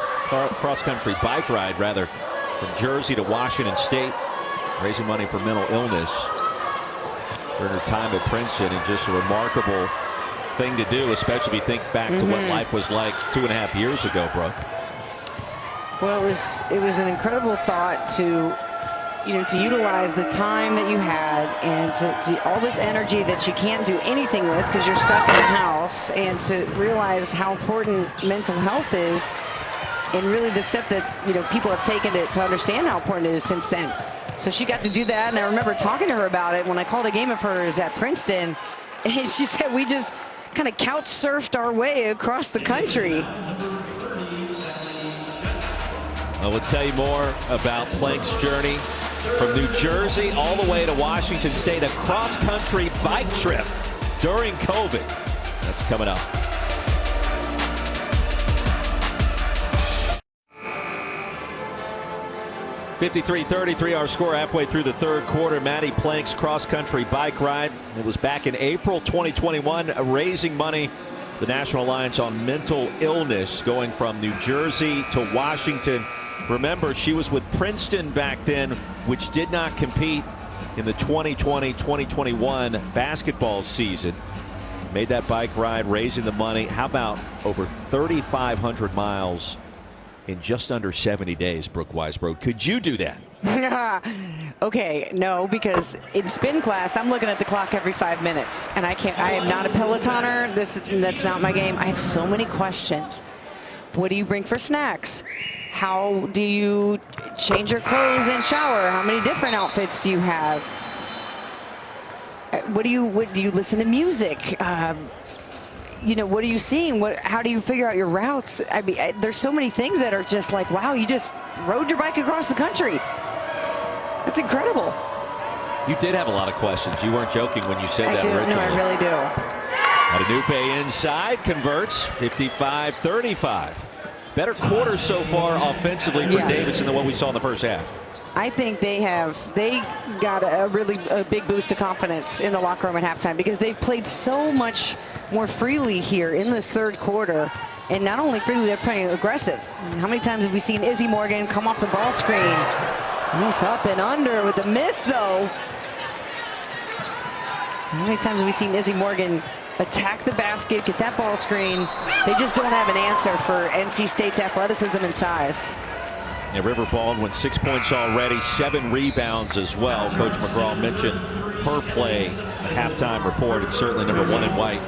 Speaker 3: bike ride, from Jersey to Washington State, raising money for mental illness during her time at Princeton, and just a remarkable thing to do, especially if you think back to what life was like 2.5 years ago, Brooke.
Speaker 4: Well, it was an incredible thought to utilize the time that you had and to all this energy that you can't do anything with because you're stuck in the house, and to realize how important mental health is, and really the step that people have taken to understand how important it is since then. So she got to do that, and I remember talking to her about it when I called a game of hers at Princeton, and she said we just kind of couch surfed our way across the country.
Speaker 3: I will tell you more about Plank's journey from New Jersey all the way to Washington State, a cross-country bike trip during COVID. That's coming up. (53-33) our score halfway through the 3rd quarter. Maddie Plank's cross-country bike ride. It was back in April 2021, raising money, the National Alliance on Mental Illness, going from New Jersey to Washington. Remember, she was with Princeton back then, which did not compete in the 2020-2021 basketball season. Made that bike ride, raising the money. How about over 3,500 miles in just under 70 days, Brooke Weisbrod? Could you do that?
Speaker 4: Okay, no, because in spin class, I'm looking at the clock every 5 minutes, and I am not a Pelotoner. That's not my game. I have so many questions. What do you bring for snacks? How do you change your clothes and shower? How many different outfits do you have? What do you listen to music? What are you seeing? How do you figure out your routes? I mean, there's so many things that are just like, wow, you just rode your bike across the country. That's incredible.
Speaker 3: You did have a lot of questions. You weren't joking when you said that originally.
Speaker 4: No, I really do.
Speaker 3: Adenupe inside, converts, 55-35. Better quarter so far offensively for Davidson than what we saw in the first half.
Speaker 4: I think they got a really big boost of confidence in the locker room at halftime because they've played so much more freely here in this third quarter. And not only freely, they're playing aggressive. How many times have we seen Izzy Morgan come off the ball screen? Nice up and under with the miss, though. How many times have we seen Izzy Morgan attack the basket, get that ball screen? They just don't have an answer for NC State's athleticism and size.
Speaker 3: Yeah, River Baldwin, 6 points already, 7 rebounds as well. Coach McGraw mentioned her play, the halftime report, and certainly number 1 in white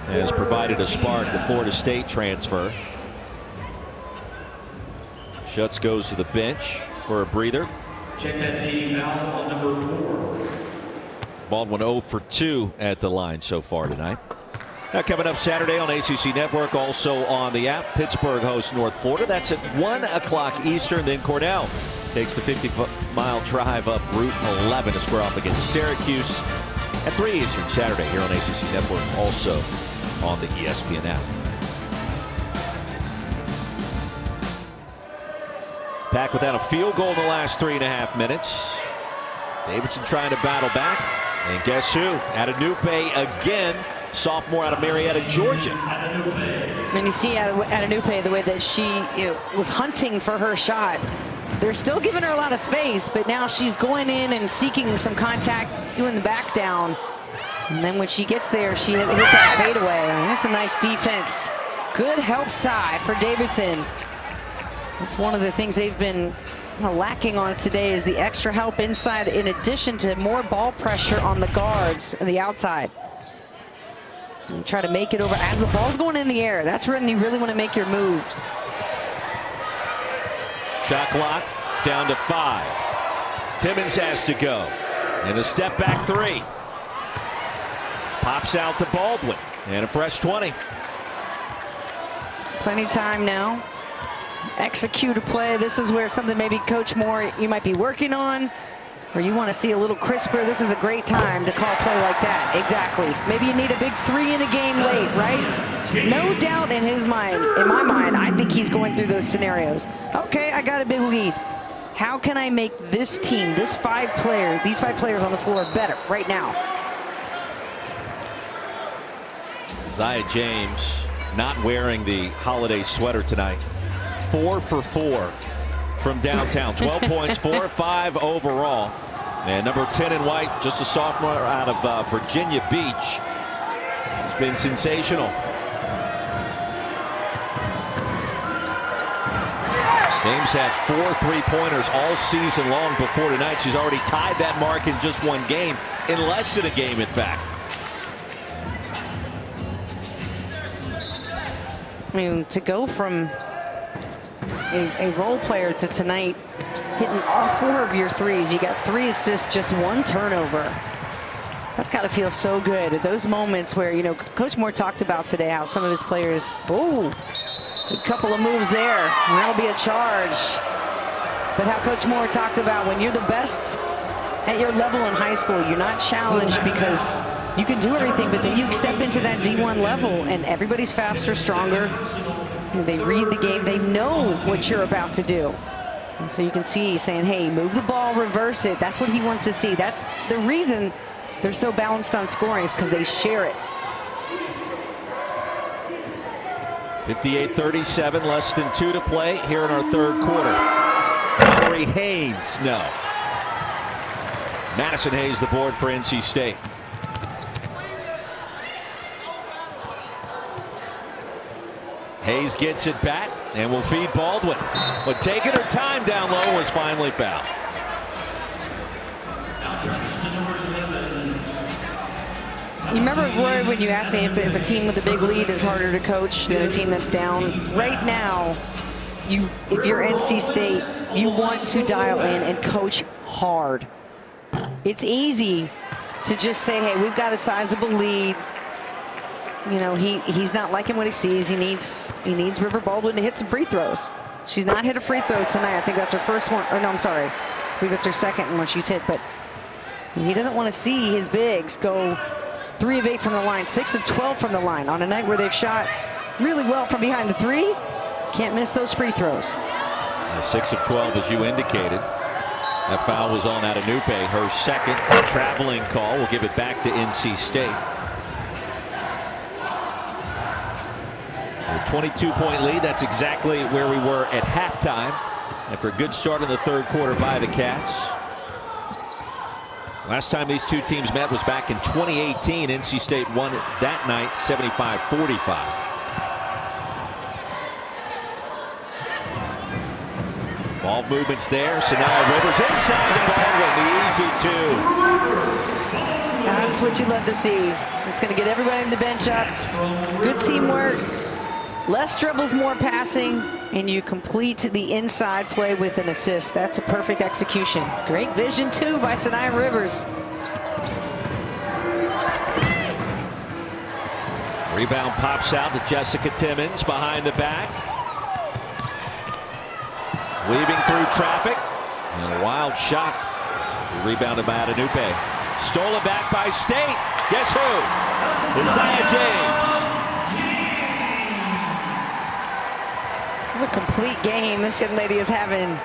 Speaker 3: has provided a spark. The Florida State transfer. Schutz goes to the bench for a breather.
Speaker 5: Check that name out on number 4.
Speaker 3: Baldwin 0 for 2 at the line so far tonight. Now coming up Saturday on ACC Network, also on the app, Pittsburgh hosts North Florida. That's at 1 o'clock Eastern. Then Cornell takes the 50-mile drive up Route 11 to square off against Syracuse at 3 Eastern Saturday here on ACC Network, also on the ESPN app. Pack without a field goal in the last 3.5 minutes. Davidson trying to battle back. And guess who? Adenupe again. Sophomore out of Marietta, Georgia.
Speaker 4: And you see Adenupe, the way that she was hunting for her shot. They're still giving her a lot of space, but now she's going in and seeking some contact, doing the back down. And then when she gets there, she hit that fadeaway. That's a nice defense. Good help side for Davidson. That's one of the things they've been lacking on today is the extra help inside, in addition to more ball pressure on the guards on the outside. And try to make it over as the ball's going in the air. That's when you really want to make your move.
Speaker 3: Shot clock down to 5. Timmons has to go. And the step back 3. Pops out to Baldwin. And a fresh 20.
Speaker 4: Plenty of time now. Execute a play. This is where something maybe Coach Moore you might be working on, or you want to see a little crisper. This is a great time to call a play like that. Exactly. Maybe you need a big 3 in a game late, right? No doubt in his mind, in my mind, I think he's going through those scenarios. Okay, I got a big lead. How can I make this team, these 5 players on the floor better right now?
Speaker 3: Zia James not wearing the holiday sweater tonight. 4 for 4 from downtown. 12 points, 4 or 5 overall. And number 10 in white, just a sophomore out of Virginia Beach. She's been sensational. James had 4 3-pointers all season long before tonight. She's already tied that mark in just 1 game, in less than a game, in fact.
Speaker 4: I mean, to go from a role player to tonight hitting all 4 of your threes. You got 3 assists, just 1 turnover. That's got to feel so good at those moments where, Coach Moore talked about today how some of his players, a couple of moves there, and that'll be a charge. But how Coach Moore talked about when you're the best at your level in high school, you're not challenged because you can do everything, but then you step into that D1 level and everybody's faster, stronger. They read the game. They know what you're about to do. And so you can see saying, hey, move the ball, reverse it. That's what he wants to see. That's the reason they're so balanced on scoring, is because they share it.
Speaker 3: 58-37, less than 2 to play here in our third quarter. Mallory Haynes, no. Madison Hayes, the board for NC State. Hayes gets it back and will feed Baldwin. But taking her time down low was finally fouled.
Speaker 4: You remember, Roy, when you asked me if a team with a big lead is harder to coach than a team that's down? Right now, if you're NC State, you want to dial in and coach hard. It's easy to just say, hey, we've got a sizable lead. He's not liking what he sees. He needs River Baldwin to hit some free throws. She's not hit a free throw tonight. I think that's her first one. Or no, I'm sorry. I think that's her second one she's hit. But He doesn't want to see his bigs go 3 of 8 from the line, 6 of 12 from the line on a night where they've shot really well from behind the 3. Can't miss those free throws.
Speaker 3: 6 of 12, as you indicated. That foul was on Adenupe, her second traveling call. We'll give it back to NC State. A 22-point lead. That's exactly where we were at halftime after a good start in the third quarter by the Cats. Last time these two teams met was back in 2018. NC State won that night 75-45. Ball movements there. Sanaya Rivers inside to Baldwin. The easy 2.
Speaker 4: That's what you love to see. It's going to get everybody in the bench up. Good teamwork. Less dribbles, more passing, and you complete the inside play with an assist. That's a perfect execution. Great vision, too, by Sanaya Rivers.
Speaker 3: Rebound pops out to Jessica Timmons behind the back. Weaving through traffic. And a wild shot. Rebounded by Adenupe. Stolen back by State. Guess who? Isaiah James.
Speaker 4: What a complete game this young lady is having.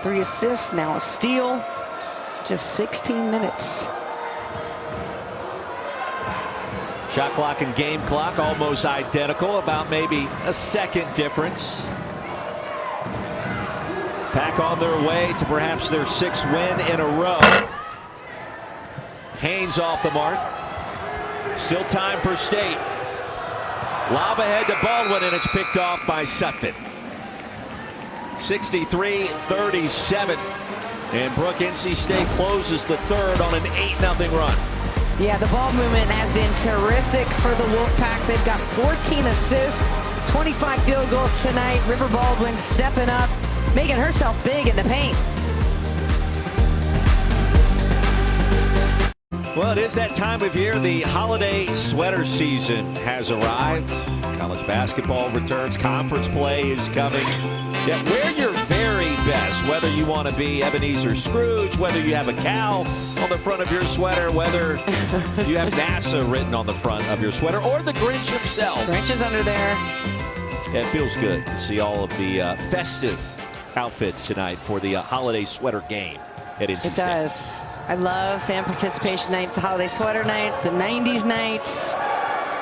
Speaker 4: 3 assists, now a steal. Just 16 minutes.
Speaker 3: Shot clock and game clock almost identical, about maybe a second difference. Pack on their way to perhaps their 6th win in a row. Haynes off the mark. Still time for State. Lob ahead to Baldwin, and it's picked off by Sutphin. 63-37. And Brooke, NC State closes the third on an 8-0 run.
Speaker 4: Yeah, the ball movement has been terrific for the Wolfpack. They've got 14 assists, 25 field goals tonight. River Baldwin stepping up, making herself big in the paint.
Speaker 3: Well, it is that time of year. The holiday sweater season has arrived. College basketball returns. Conference play is coming. Yeah, wear your very best, whether you want to be Ebenezer Scrooge, whether you have a cow on the front of your sweater, whether you have NASA written on the front of your sweater, or the Grinch himself.
Speaker 4: Grinch is under there.
Speaker 3: Yeah, it feels good to see all of the festive outfits tonight for the holiday sweater game at NC State.
Speaker 4: It does. I love fan participation nights, the holiday sweater nights, the 90s nights.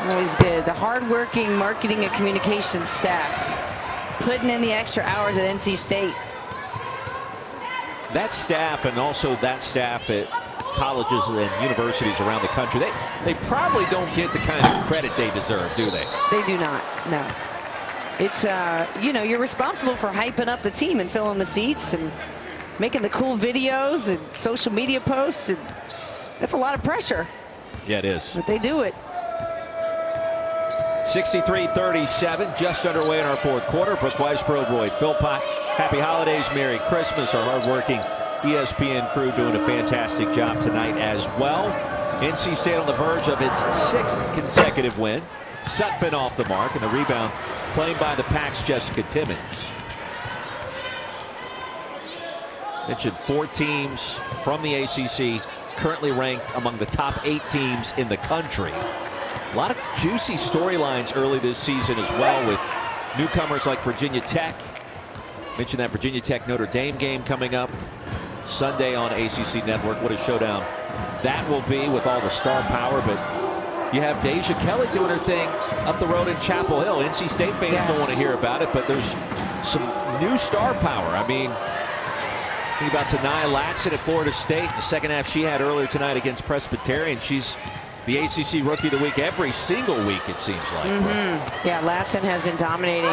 Speaker 4: Always good. The hardworking marketing and communications staff putting in the extra hours at NC State.
Speaker 3: That staff, and also that staff at colleges and universities around the country, they probably don't get the kind of credit they deserve, do they?
Speaker 4: They do not, no. It's, you know, you're responsible for hyping up the team and filling the seats and making the cool videos and social media posts. And that's a lot of pressure.
Speaker 3: Yeah, it is.
Speaker 4: But they do it.
Speaker 3: 63-37, just underway in our fourth quarter. Brooke Weisbrod, Roy Philpott. Happy holidays, Merry Christmas. Our hardworking ESPN crew doing a fantastic job tonight as well. NC State on the verge of its 6th consecutive win. Sutphin off the mark, and the rebound claimed by the Pack's Jessica Timmons. Mentioned 4 teams from the ACC currently ranked among the top 8 teams in the country. A lot of juicy storylines early this season as well, with newcomers like Virginia Tech. Mentioned that Virginia Tech Notre Dame game coming up Sunday on ACC Network. What a showdown that will be with all the star power. But you have Deja Kelly doing her thing up the road in Chapel Hill. NC State fans don't want to hear about it, but there's some new star power. I mean, think about Tanaya Latson at Florida State. The second half she had earlier tonight against Presbyterian. She's the ACC Rookie of the Week every single week, it seems like.
Speaker 4: Yeah, Latson has been dominating,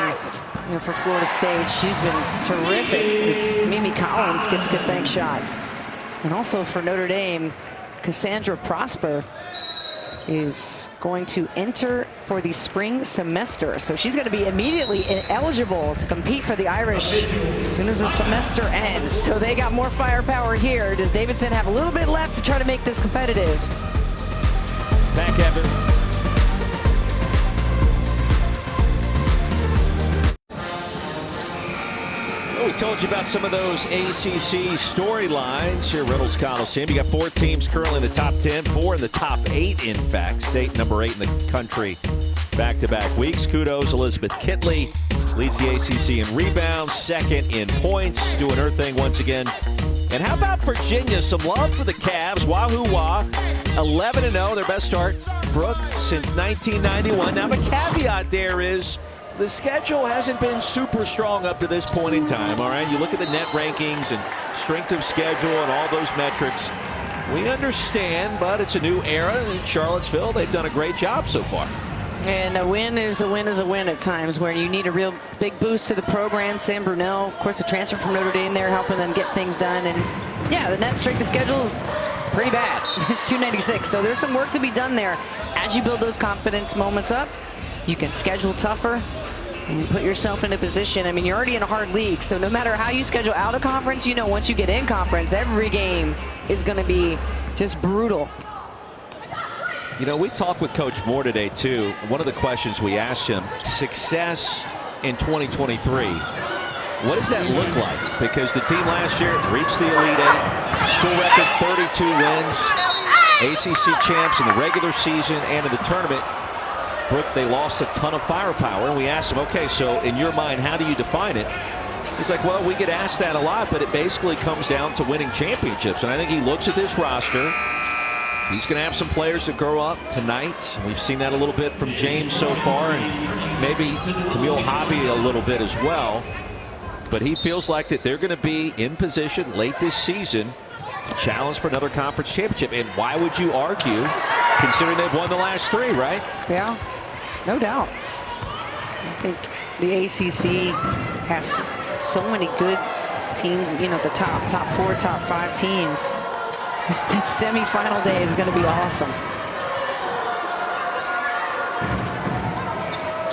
Speaker 4: you know, for Florida State. She's been terrific as Mimi Collins gets a good bank shot. And also for Notre Dame, Cassandra Prosper is going to enter for the spring semester. So she's going to be immediately eligible to compete for the Irish as soon as the semester ends. So they got more firepower here. Does Davidson have a little bit left to try to make this competitive?
Speaker 3: Back, Evan. Well, we told you about some of those ACC storylines here at Reynolds Coliseum. You got 4 teams currently in the top 10, 4 in the top 8, in fact. State number 8 in the country back-to-back weeks. Kudos, Elizabeth Kitley leads the ACC in rebounds, second in points, doing her thing once again. And how about Virginia? Some love for the Cavs. Wahoo-wah, 11-0, their best start, Brooke, since 1991. Now, the caveat there is the schedule hasn't been super strong up to this point in time, all right? You look at the net rankings and strength of schedule and all those metrics. We understand, but it's a new era in Charlottesville. They've done a great job so far.
Speaker 4: And a win is a win is a win at times, where you need a real big boost to the program. Sam Brunell, of course, the transfer from Notre Dame there, helping them get things done. And yeah, the net strength of schedule is pretty bad. It's 296, so there's some work to be done there. As you build those confidence moments up, you can schedule tougher and put yourself in a position. I mean, you're already in a hard league, so no matter how you schedule out of conference, you know once you get in conference, every game is going to be just brutal.
Speaker 3: You know, we talked with Coach Moore today, too. One of the questions we asked him, success in 2023. What does that look like? Because the team last year reached the Elite Eight, school record 32 wins, ACC champs in the regular season and in the tournament. Brooke, they lost a ton of firepower, and we asked him, okay, so in your mind, how do you define it? He's like, well, we get asked that a lot, but it basically comes down to winning championships. And I think he looks at this roster. He's going to have some players that grow up tonight. We've seen that a little bit from James so far, and maybe Camille Hobby a little bit as well. But he feels like that they're going to be in position late this season to challenge for another conference championship. And why would you argue, considering they've won the last 3, right?
Speaker 4: Yeah, no doubt. I think the ACC has so many good teams, you know, the top 4, top 5 teams. That semifinal day is going to be awesome.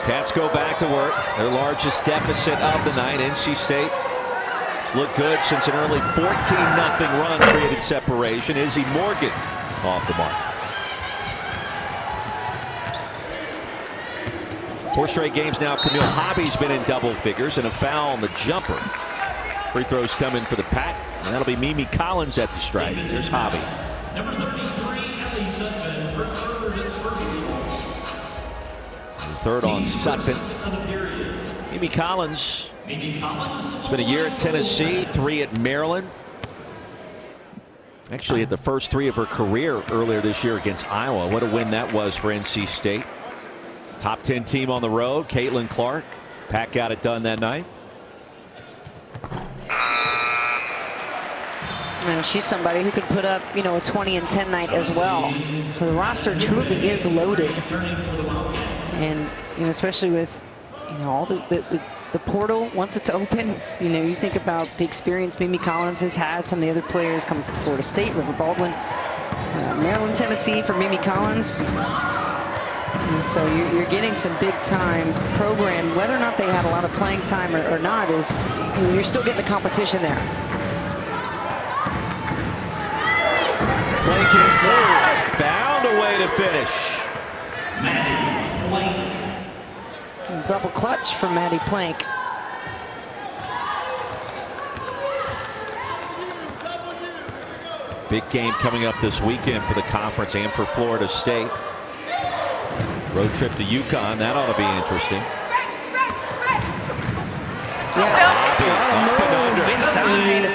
Speaker 3: Cats go back to work. Their largest deficit of the night. NC State has looked good since an early 14-0 run created separation. Izzy Morgan off the mark. 4 straight games now. Camille Hobby's been in double figures, and a foul on the jumper. Free throws coming for the Pack, and that'll be Mimi Collins at the strike. There's Hobby.
Speaker 5: Number 33, Ellie Sutton,
Speaker 3: Third on Sutton. Mimi Collins. It's been a year at Tennessee, 3 at Maryland. Actually, had the first 3 of her career earlier this year against Iowa. What a win that was for NC State. Top 10 team on the road. Caitlin Clark. Pack got it done that night.
Speaker 4: And she's somebody who could put up, you know, a 20 and 10 night as well. So the roster truly is loaded. And, you know, especially with, you know, all the portal, once it's open, you know, you think about the experience Mimi Collins has had, some of the other players coming from Florida State, River Baldwin, Maryland, Tennessee for Mimi Collins. And so you're getting some big time program. Whether or not they had a lot of playing time or not is, you know, you're still getting the competition there.
Speaker 3: Plank inside, found a way to finish.
Speaker 4: Double clutch from Maddie Plank.
Speaker 3: Big game coming up this weekend for the conference and for Florida State. Road trip to UConn, that ought to be interesting.
Speaker 4: Inside.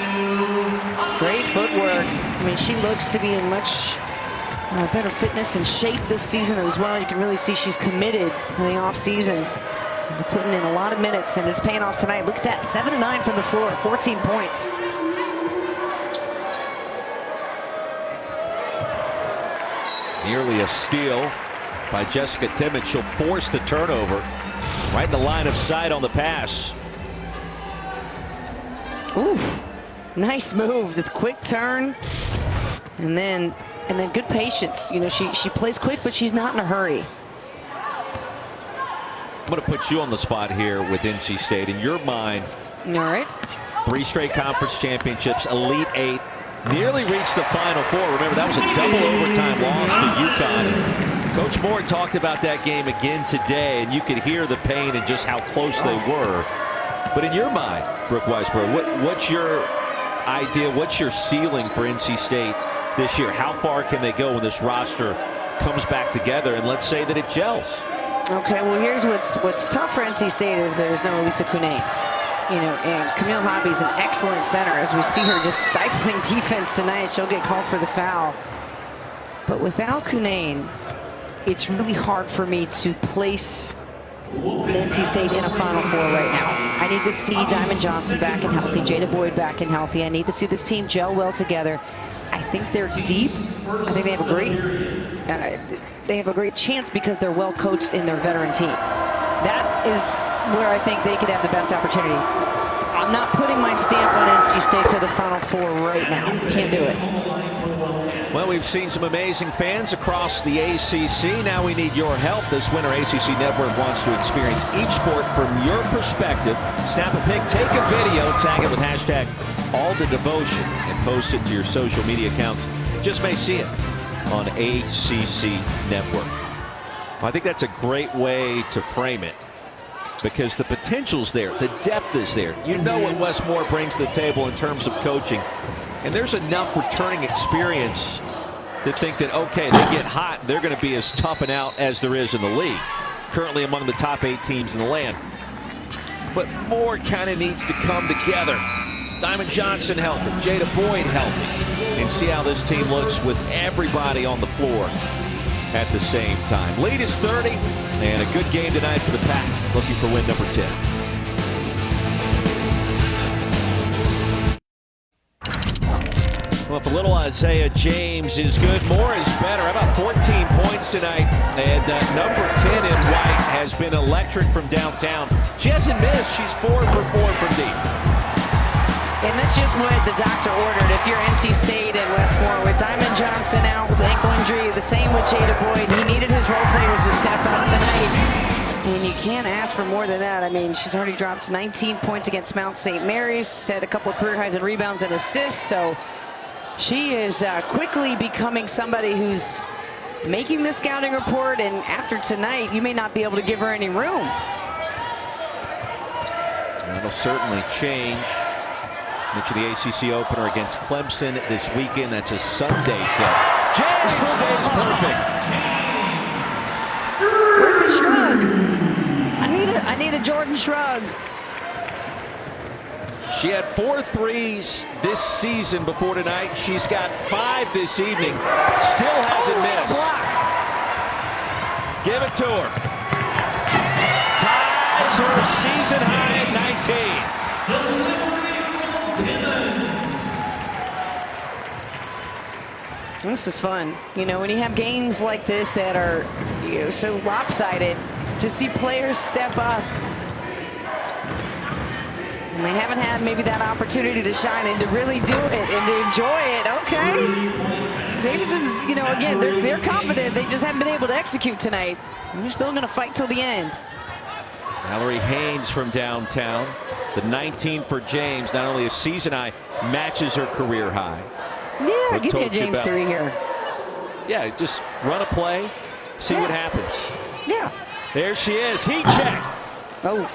Speaker 4: Great footwork. I mean, she looks to be in much better fitness and shape this season as well. You can really see she's committed in the offseason, putting in a lot of minutes, and it's paying off tonight. Look at that, 7-9 from the floor, 14 points.
Speaker 3: Nearly a steal by Jessica Timmons. She'll force the turnover right in the line of sight on the pass.
Speaker 4: Ooh, nice move, the quick turn, and then good patience. You know, she plays quick, but she's not in a hurry.
Speaker 3: I'm going to put you on the spot here with NC State. In your mind,
Speaker 4: all right,
Speaker 3: 3 straight conference championships, Elite 8, nearly reached the Final Four. Remember, that was a double overtime loss to UConn. Coach Moore talked about that game again today, and you could hear the pain and just how close they were. But in your mind, Brooke Weisborough, what's your idea? What's your ceiling for NC State this year? How far can they go when this roster comes back together, and let's say that it gels?
Speaker 4: Okay, well, here's what's tough for NC State is there's no Elisa Kunane. You know, and Camille Hobby's an excellent center. As we see her just stifling defense tonight, she'll get called for the foul. But without Kunane, it's really hard for me to place NC State in a Final Four right now. I need to see Diamond Johnson back and healthy, Jada Boyd back and healthy. I need to see this team gel well together. I think they're deep. I think they have a great chance because they're well coached in their veteran team. That is where I think they could have the best opportunity. I'm not putting my stamp on NC State to the Final Four right now. Can't do it.
Speaker 3: Well, we've seen some amazing fans across the ACC. Now we need your help. This winter, ACC Network wants to experience each sport from your perspective. Snap a pic, take a video, tag it with hashtag #AllTheDevotion, and post it to your social media accounts. Just may see it on ACC Network. I think that's a great way to frame it, because the potential's there, the depth is there. You know what Wes Moore brings to the table in terms of coaching, and there's enough returning experience to think that, okay, they get hot, they're going to be as tough and out as there is in the league. Currently among the top 8 teams in the land. But more kind of needs to come together. Diamond Johnson healthy, Jada Boyd healthy, and see how this team looks with everybody on the floor at the same time. Lead is 30, and a good game tonight for the Pack, looking for win number 10. Well, if a little Isaiah James is good, more is better. How about 14 points tonight? And number 10 in white has been electric from downtown. She hasn't missed. She's 4 for 4 from deep.
Speaker 4: And that's just what the doctor ordered. If you're NC State and Westmore, with Diamond Johnson out with ankle injury, the same with Jada Boyd. He needed his role players to step up tonight. And you can't ask for more than that. I mean, she's already dropped 19 points against Mount St. Mary's, set a couple of career highs in rebounds and assists. So she is quickly becoming somebody who's making the scouting report. And after tonight, you may not be able to give her any room.
Speaker 3: That'll certainly change. Mention the ACC opener against Clemson this weekend. That's a Sunday tip. James stays perfect.
Speaker 4: Where's the shrug? I need a Jordan shrug.
Speaker 3: She had 4 threes this season before tonight. She's got 5 this evening. Still hasn't missed. Give it to her. Ties her season high at 19.
Speaker 4: This is fun. You know, when you have games like this that are, you know, so lopsided, to see players step up. And they haven't had maybe that opportunity to shine and to really do it and to enjoy it. Okay. Davidson's, you know, again, they're confident. They just haven't been able to execute tonight. And they're still going to fight till the end.
Speaker 3: Mallory Haynes from downtown. The 19 for James, not only a season high, matches her career high.
Speaker 4: Yeah, give me a James 3 here.
Speaker 3: Yeah, just run a play, see what happens.
Speaker 4: Yeah.
Speaker 3: There she is, heat check.
Speaker 4: Oh.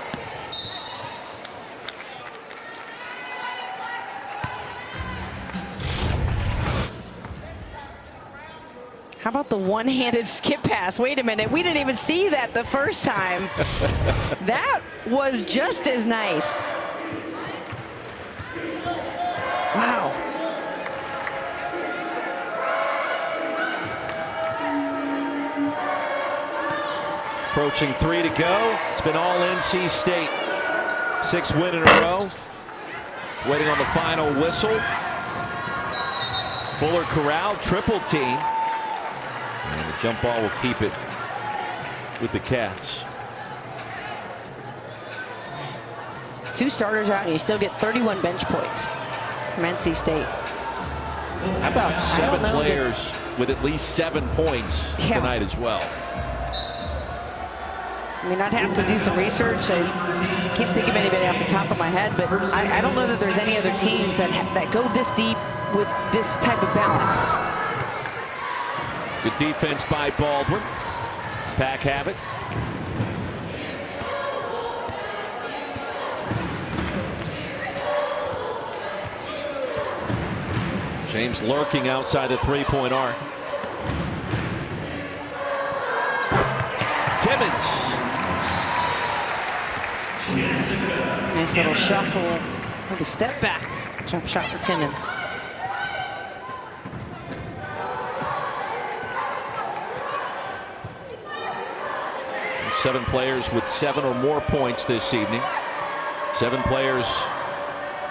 Speaker 4: How about the one-handed skip pass? Wait a minute, we didn't even see that the first time. That was just as nice. Wow.
Speaker 3: Approaching 3 to go. It's been all NC State. 6 win in a row. Waiting on the final whistle. Fuller Corral, triple team. And the jump ball will keep it with the Cats.
Speaker 4: 2 starters out, and you still get 31 bench points from NC State.
Speaker 3: How about 7 players with at least 7 points tonight as well?
Speaker 4: I mean, I'd have to do some research. I can't think of anybody off the top of my head, but I don't know that there's any other teams that go this deep with this type of balance.
Speaker 3: Good defense by Baldwin. Pack have it. James lurking outside the three-point arc. Timmons.
Speaker 4: Nice little shuffle with a step back. Jump shot for Timmons.
Speaker 3: Seven players with 7 or more points this evening. 7 players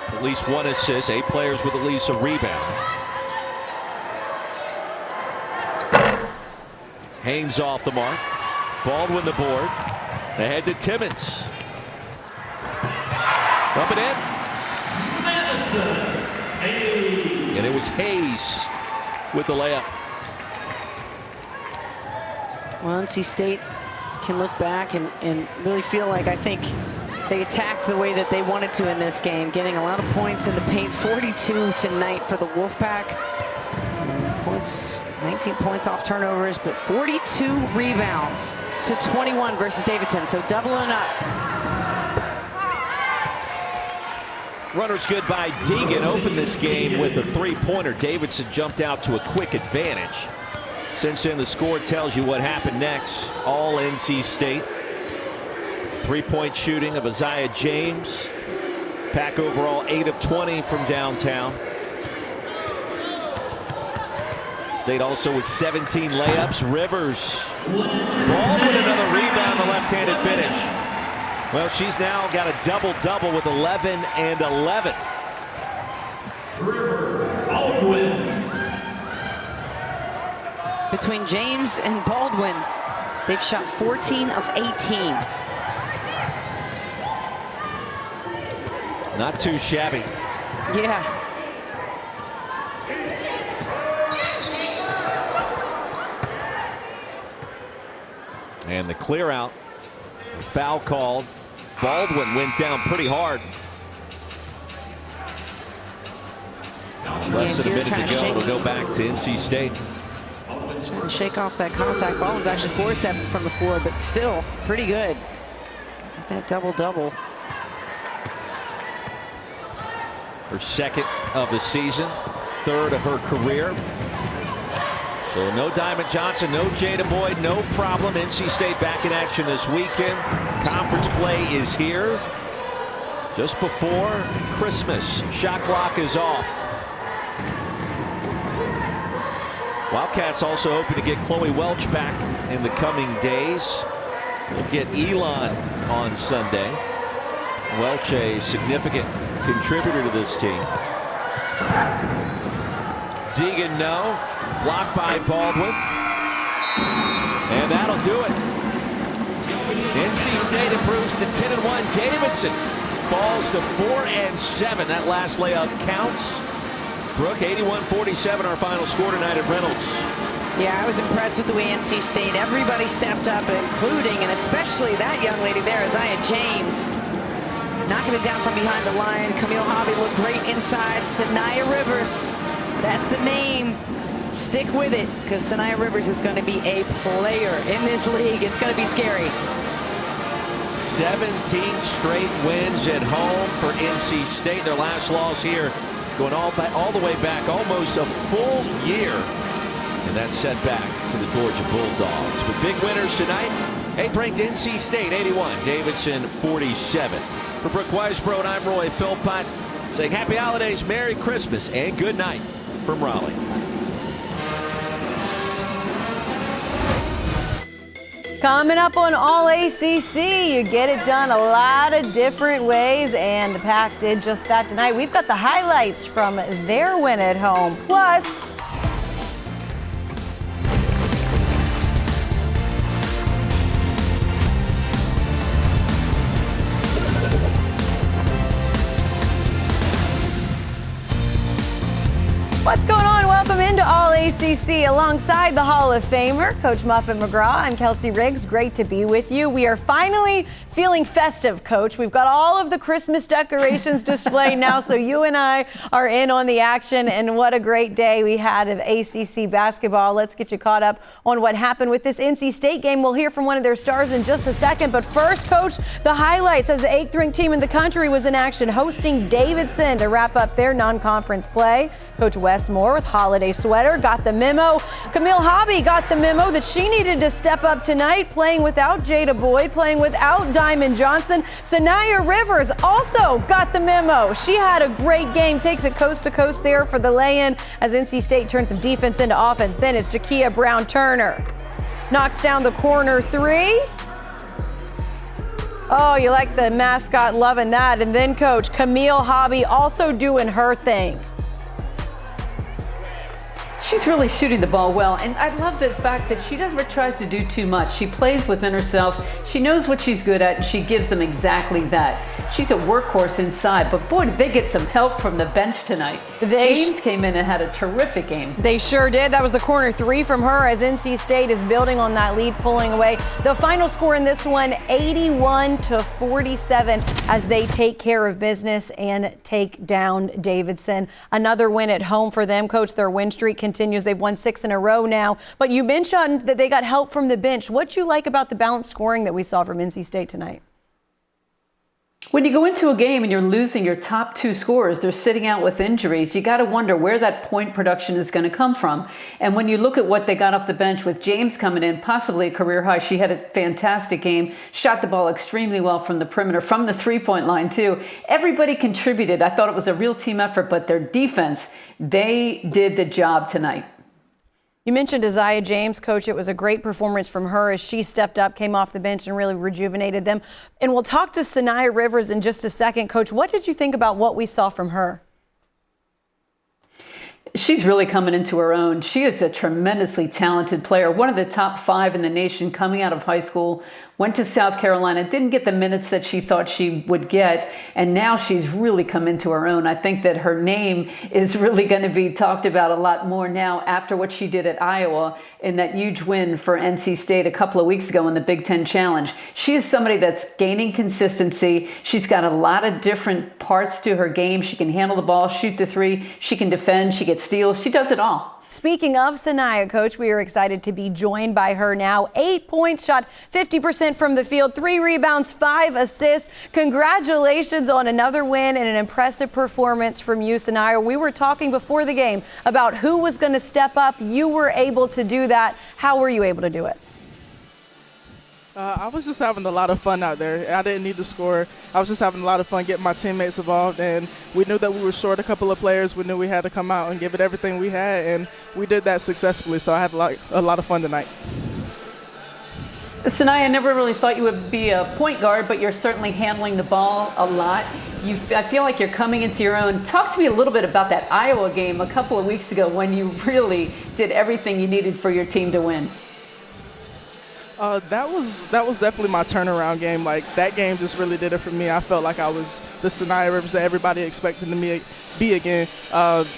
Speaker 3: at least 1 assist. 8 players with at least a rebound. Haynes off the mark. Baldwin the board. Ahead to Timmons. Up and in. And it was Hayes with the layup.
Speaker 4: Well, NC State can look back and really feel like I think they attacked the way that they wanted to in this game, getting a lot of points in the paint. 42 tonight for the Wolfpack. Points, 19 points off turnovers, but 42 rebounds to 21 versus Davidson, so doubling up.
Speaker 3: Runner's good by Deegan. Opened this game with a three-pointer. Davidson jumped out to a quick advantage. Since then, the score tells you what happened next. All NC State. Three-point shooting of Isaiah James. Pack overall 8 of 20 from downtown. State also with 17 layups. Rivers. Baldwin another rebound, the left-handed finish. Well, she's now got a double-double with 11 and 11.
Speaker 5: Baldwin.
Speaker 4: Between James and Baldwin, they've shot 14 of 18.
Speaker 3: Not too shabby.
Speaker 4: Yeah.
Speaker 3: And the clear out. Foul called. Baldwin went down pretty hard. Less than a minute to go. It'll go back to NC State.
Speaker 4: Trying to shake off that contact. Baldwin's actually 4-7 from the floor, but still pretty good. That double-double.
Speaker 3: Her second of the season, third of her career. So no Diamond Johnson, no Jada Boyd, no problem. NC State back in action this weekend. Conference play is here just before Christmas. Shot clock is off. Wildcats also hoping to get Chloe Welch back in the coming days. We'll get Elon on Sunday. Welch, a significant contributor to this team. Deegan, no. Blocked by Baldwin. And that'll do it. NC State improves to 10-1. Davidson falls to 4-7. That last layup counts. Brooke, 81-47, our final score tonight at Reynolds.
Speaker 4: Yeah, I was impressed with the way NC State, everybody stepped up, including and especially that young lady there, Isaiah James. Knocking it down from behind the line. Camille Hobby looked great inside. Sanaya Rivers, that's the name. Stick with it, because Sanaya Rivers is going to be a player in this league. It's going to be scary.
Speaker 3: 17 straight wins at home for NC State. Their last loss here going all the way back almost a full year. And that's set back to the Georgia Bulldogs. But big winners tonight. 8th ranked NC State 81, Davidson 47. For Brooke Weisbrod, I'm Roy Philpott saying happy holidays, Merry Christmas, and good night from Raleigh.
Speaker 1: Coming up on All ACC, you get it done a lot of different ways, and the Pack did just that tonight. We've got the highlights from their win at home. Plus, what's going on? Welcome into All ACC. ACC alongside the Hall of Famer, Coach Muffet McGraw. I'm Kelsey Riggs. Great to be with you. We are finally feeling festive, Coach. We've got all of the Christmas decorations displayed now, so you and I are in on the action, and what a great day we had of ACC basketball. Let's get you caught up on what happened with this NC State game. We'll hear from one of their stars in just a second, but first, Coach, the highlights as the 8th-ranked team in the country was in action, hosting Davidson to wrap up their non-conference play. Coach Wes Moore with holiday sweater got the memo. Camille Hobby got the memo that she needed to step up tonight, playing without Jada Boyd, playing without Diamond Johnson. Sanaya Rivers also got the memo. She had a great game, takes it coast to coast there for the lay-in as NC State turns some defense into offense. Then it's Jakia Brown-Turner. Knocks down the corner three. Oh, you like the mascot, loving that. And then Coach Camille Hobby also doing her thing.
Speaker 2: She's really shooting the ball well, and I love the fact that she never tries to do too much. She plays within herself. She knows what she's good at, and she gives them exactly that. She's a workhorse inside, but boy, did they get some help from the bench tonight. James came in and had a terrific game.
Speaker 1: They sure did. That was the corner three from her as NC State is building on that lead, pulling away. The final score in this one, 81-47, as they take care of business and take down Davidson. Another win at home for them, Coach. Their win streak continues. They've won 6 in a row now. But you mentioned that they got help from the bench. What you like about the balanced scoring that we saw from NC State tonight?
Speaker 2: When you go into a game and you're losing your top 2 scorers, they're sitting out with injuries, you got to wonder where that point production is going to come from. And when you look at what they got off the bench with James coming in, possibly a career high, she had a fantastic game, shot the ball extremely well from the perimeter, from the three-point line too. Everybody contributed. I thought it was a real team effort, but their defense, they did the job tonight.
Speaker 1: You mentioned Isaiah James, Coach. It was a great performance from her as she stepped up, came off the bench, and really rejuvenated them. And we'll talk to Sanaya Rivers in just a second. Coach, what did you think about what we saw from her?
Speaker 2: She's really coming into her own. She is a tremendously talented player, one of the top 5 in the nation coming out of high school. Went to South Carolina, didn't get the minutes that she thought she would get, and now she's really come into her own. I think that her name is really going to be talked about a lot more now after what she did at Iowa in that huge win for NC State a couple of weeks ago in the Big Ten Challenge. She is somebody that's gaining consistency. She's got a lot of different parts to her game. She can handle the ball, shoot the three, she can defend, she gets steals, she does it all.
Speaker 1: Speaking of Sanaya, Coach, we are excited to be joined by her now. 8 points, shot 50% from the field, 3 rebounds, 5 assists. Congratulations on another win and an impressive performance from you, Sanaya. We were talking before the game about who was going to step up. You were able to do that. How were you able to do it?
Speaker 6: I was just having a lot of fun out there. I didn't need to score. I was just having a lot of fun getting my teammates involved, and we knew that we were short a couple of players. We knew we had to come out and give it everything we had, and we did that successfully, so I had a lot of fun tonight.
Speaker 2: Sanaya, I never really thought you would be a point guard, but you're certainly handling the ball a lot. I feel like you're coming into your own. Talk to me a little bit about that Iowa game a couple of weeks ago when you really did everything you needed for your team to win.
Speaker 6: That was definitely my turnaround game. Like, that game just really did it for me. I felt like I was the Sanaya Rivers that everybody expected me to be again.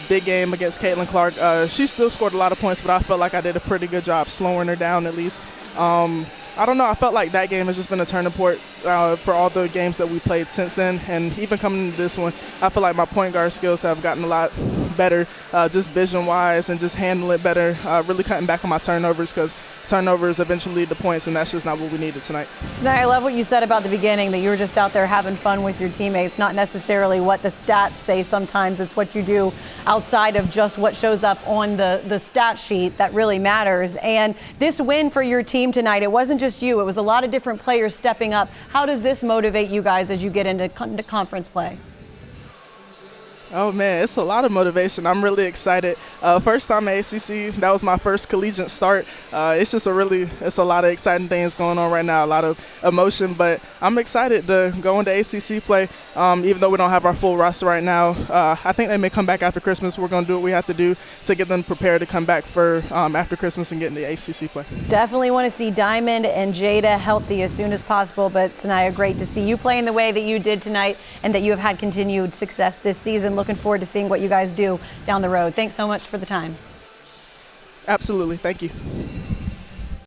Speaker 6: Big game against Caitlin Clark. She still scored a lot of points, but I felt like I did a pretty good job slowing her down at least. I don't know. I felt like that game has just been a turning point for all the games that we played since then. And even coming into this one, I feel like my point guard skills have gotten a lot better, just vision-wise and just handling it better, really cutting back on my turnovers because turnovers eventually lead to points, and that's just not what we needed tonight.
Speaker 1: Sanaya, I love what you said about the beginning, that you were just out there having fun with your teammates, not necessarily what the stats say sometimes. It's what you do outside of just what shows up on the stat sheet that really matters. And this win for your team tonight, it wasn't just you. It was a lot of different players stepping up. How does this motivate you guys as you get into conference play?
Speaker 6: Oh, man, it's a lot of motivation. I'm really excited. First time at ACC, that was my first collegiate start. It's just it's a lot of exciting things going on right now, a lot of emotion, but I'm excited to go into ACC play, even though we don't have our full roster right now. I think they may come back after Christmas. We're going to do what we have to do to get them prepared to come back for after Christmas and get into ACC play.
Speaker 1: Definitely want to see Diamond and Jada healthy as soon as possible, but Sanaya, great to see you playing the way that you did tonight and that you have had continued success this season. Looking forward to seeing what you guys do down the road. Thanks so much for the time.
Speaker 6: Absolutely. Thank you.